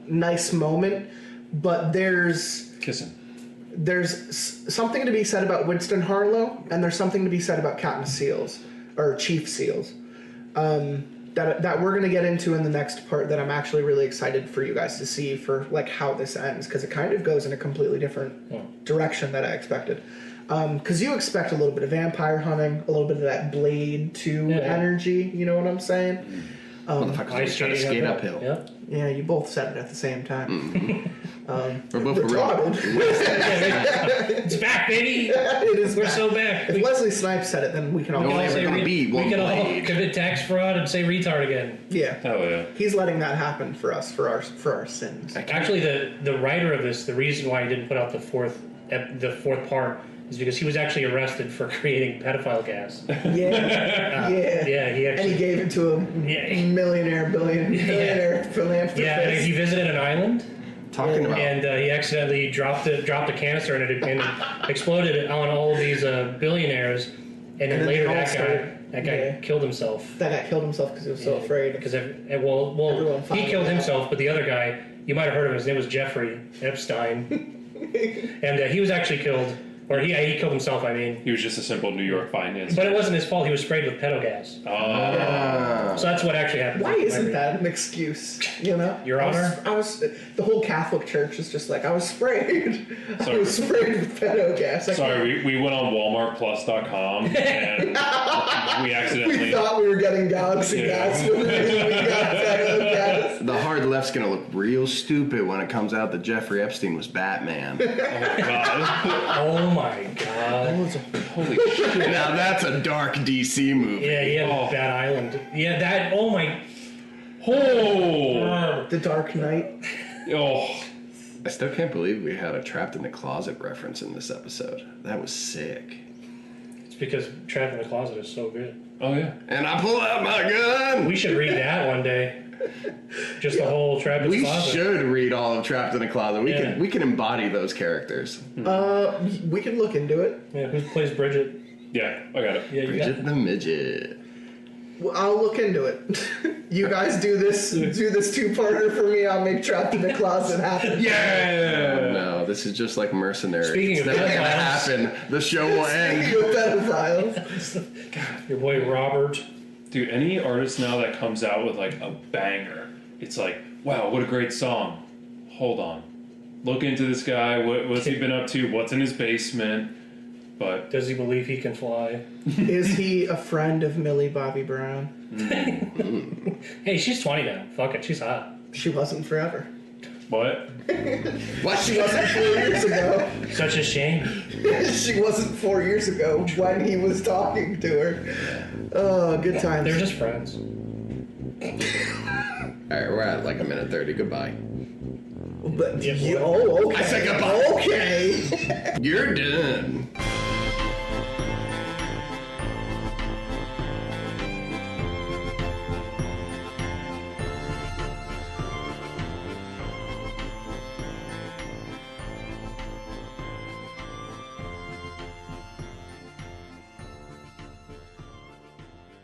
nice moment, but there's Kissing. something to be said about Winston Harlow, and there's something to be said about Captain Seals or Chief Seals. That we're going to get into in the next part that I'm actually really excited for you guys to see for like how this ends, because it kind of goes in a completely different direction that I expected. Because you expect a little bit of vampire hunting, a little bit of that Blade 2 energy, you know what I'm saying? Motherfuckers trying to skate uphill. Yep. Yeah, you both said it at the same time. We're both Retarded. It's back, baby. It is We're back. so back. If Leslie Snipes said it, then we can all No, say ever gonna be one we can all blade. commit tax fraud and say retard again. yeah. Oh yeah. He's letting that happen for us for our sins. Actually, the writer of this, the reason why he didn't put out the fourth part is because he was actually arrested for creating pedophile gas. Yeah. Yeah, he And actually. he gave it to a billionaire philanthropist. Yeah, and he visited an island. Talking about And he accidentally dropped a canister and it exploded on all of these billionaires. And then then later they all that guy killed himself. That guy killed himself because he was so afraid. Because Everyone found he killed out. himself, but the other guy, you might have heard of him. His name was Jeffrey Epstein, and he was actually killed, or he killed himself. I mean, He was just a simple New York finance. but it wasn't his fault. He was sprayed with pedo gas. Oh. So that's what actually happened. Why isn't that an excuse? Your Honor? I was the whole Catholic Church is just like I was sprayed. I Sorry. was sprayed with pedo gas. Sorry, we went on WalmartPlus.com and we accidentally. We thought we were getting Galaxy Yeah. gas, but really we got pedo gas. The hard left's gonna look real stupid when it comes out that Jeffrey Epstein was Batman. Oh God. Oh my god! Holy shit. Now that's a dark DC movie. Yeah, he had Oh. that island. Yeah, that. Oh my. Oh. The Dark Knight. Oh. I still can't believe we had a Trapped in the Closet reference in this episode. That was sick. It's because Trapped in the Closet is so good. Oh yeah. And I pull out my gun. We should read that one day. Just the whole Trapped in the We Closet. should read all of Trapped in the Closet. Yeah. We can embody those characters. We could look into it. Yeah, who plays Bridget? Yeah, I got it. Yeah, you got Bridget the Midget. Well, I'll look into it. You guys do this two-parter for me. I'll make Trapped in the Closet happen. Yeah. No, this is just like Mercenary. Speaking it's of never gonna pedophiles. happen. The show will end. Speaking of pedophiles. Your boy Robert. Dude, any artist now that comes out with like a banger, it's like, wow, what a great song. Hold on. Look into this guy. What's he been up to? What's in his basement? But Does he believe he can fly? Is he a friend of Millie Bobby Brown? Hey, she's 20 now. Fuck it, she's hot. She wasn't forever. what? What? She wasn't 4 years ago. Such a shame. She wasn't 4 years ago when he was talking to her. Oh, good times. They're just friends. Alright, we're at like a minute 30. Goodbye. But Yeah, okay. I said goodbye. Okay. You're done.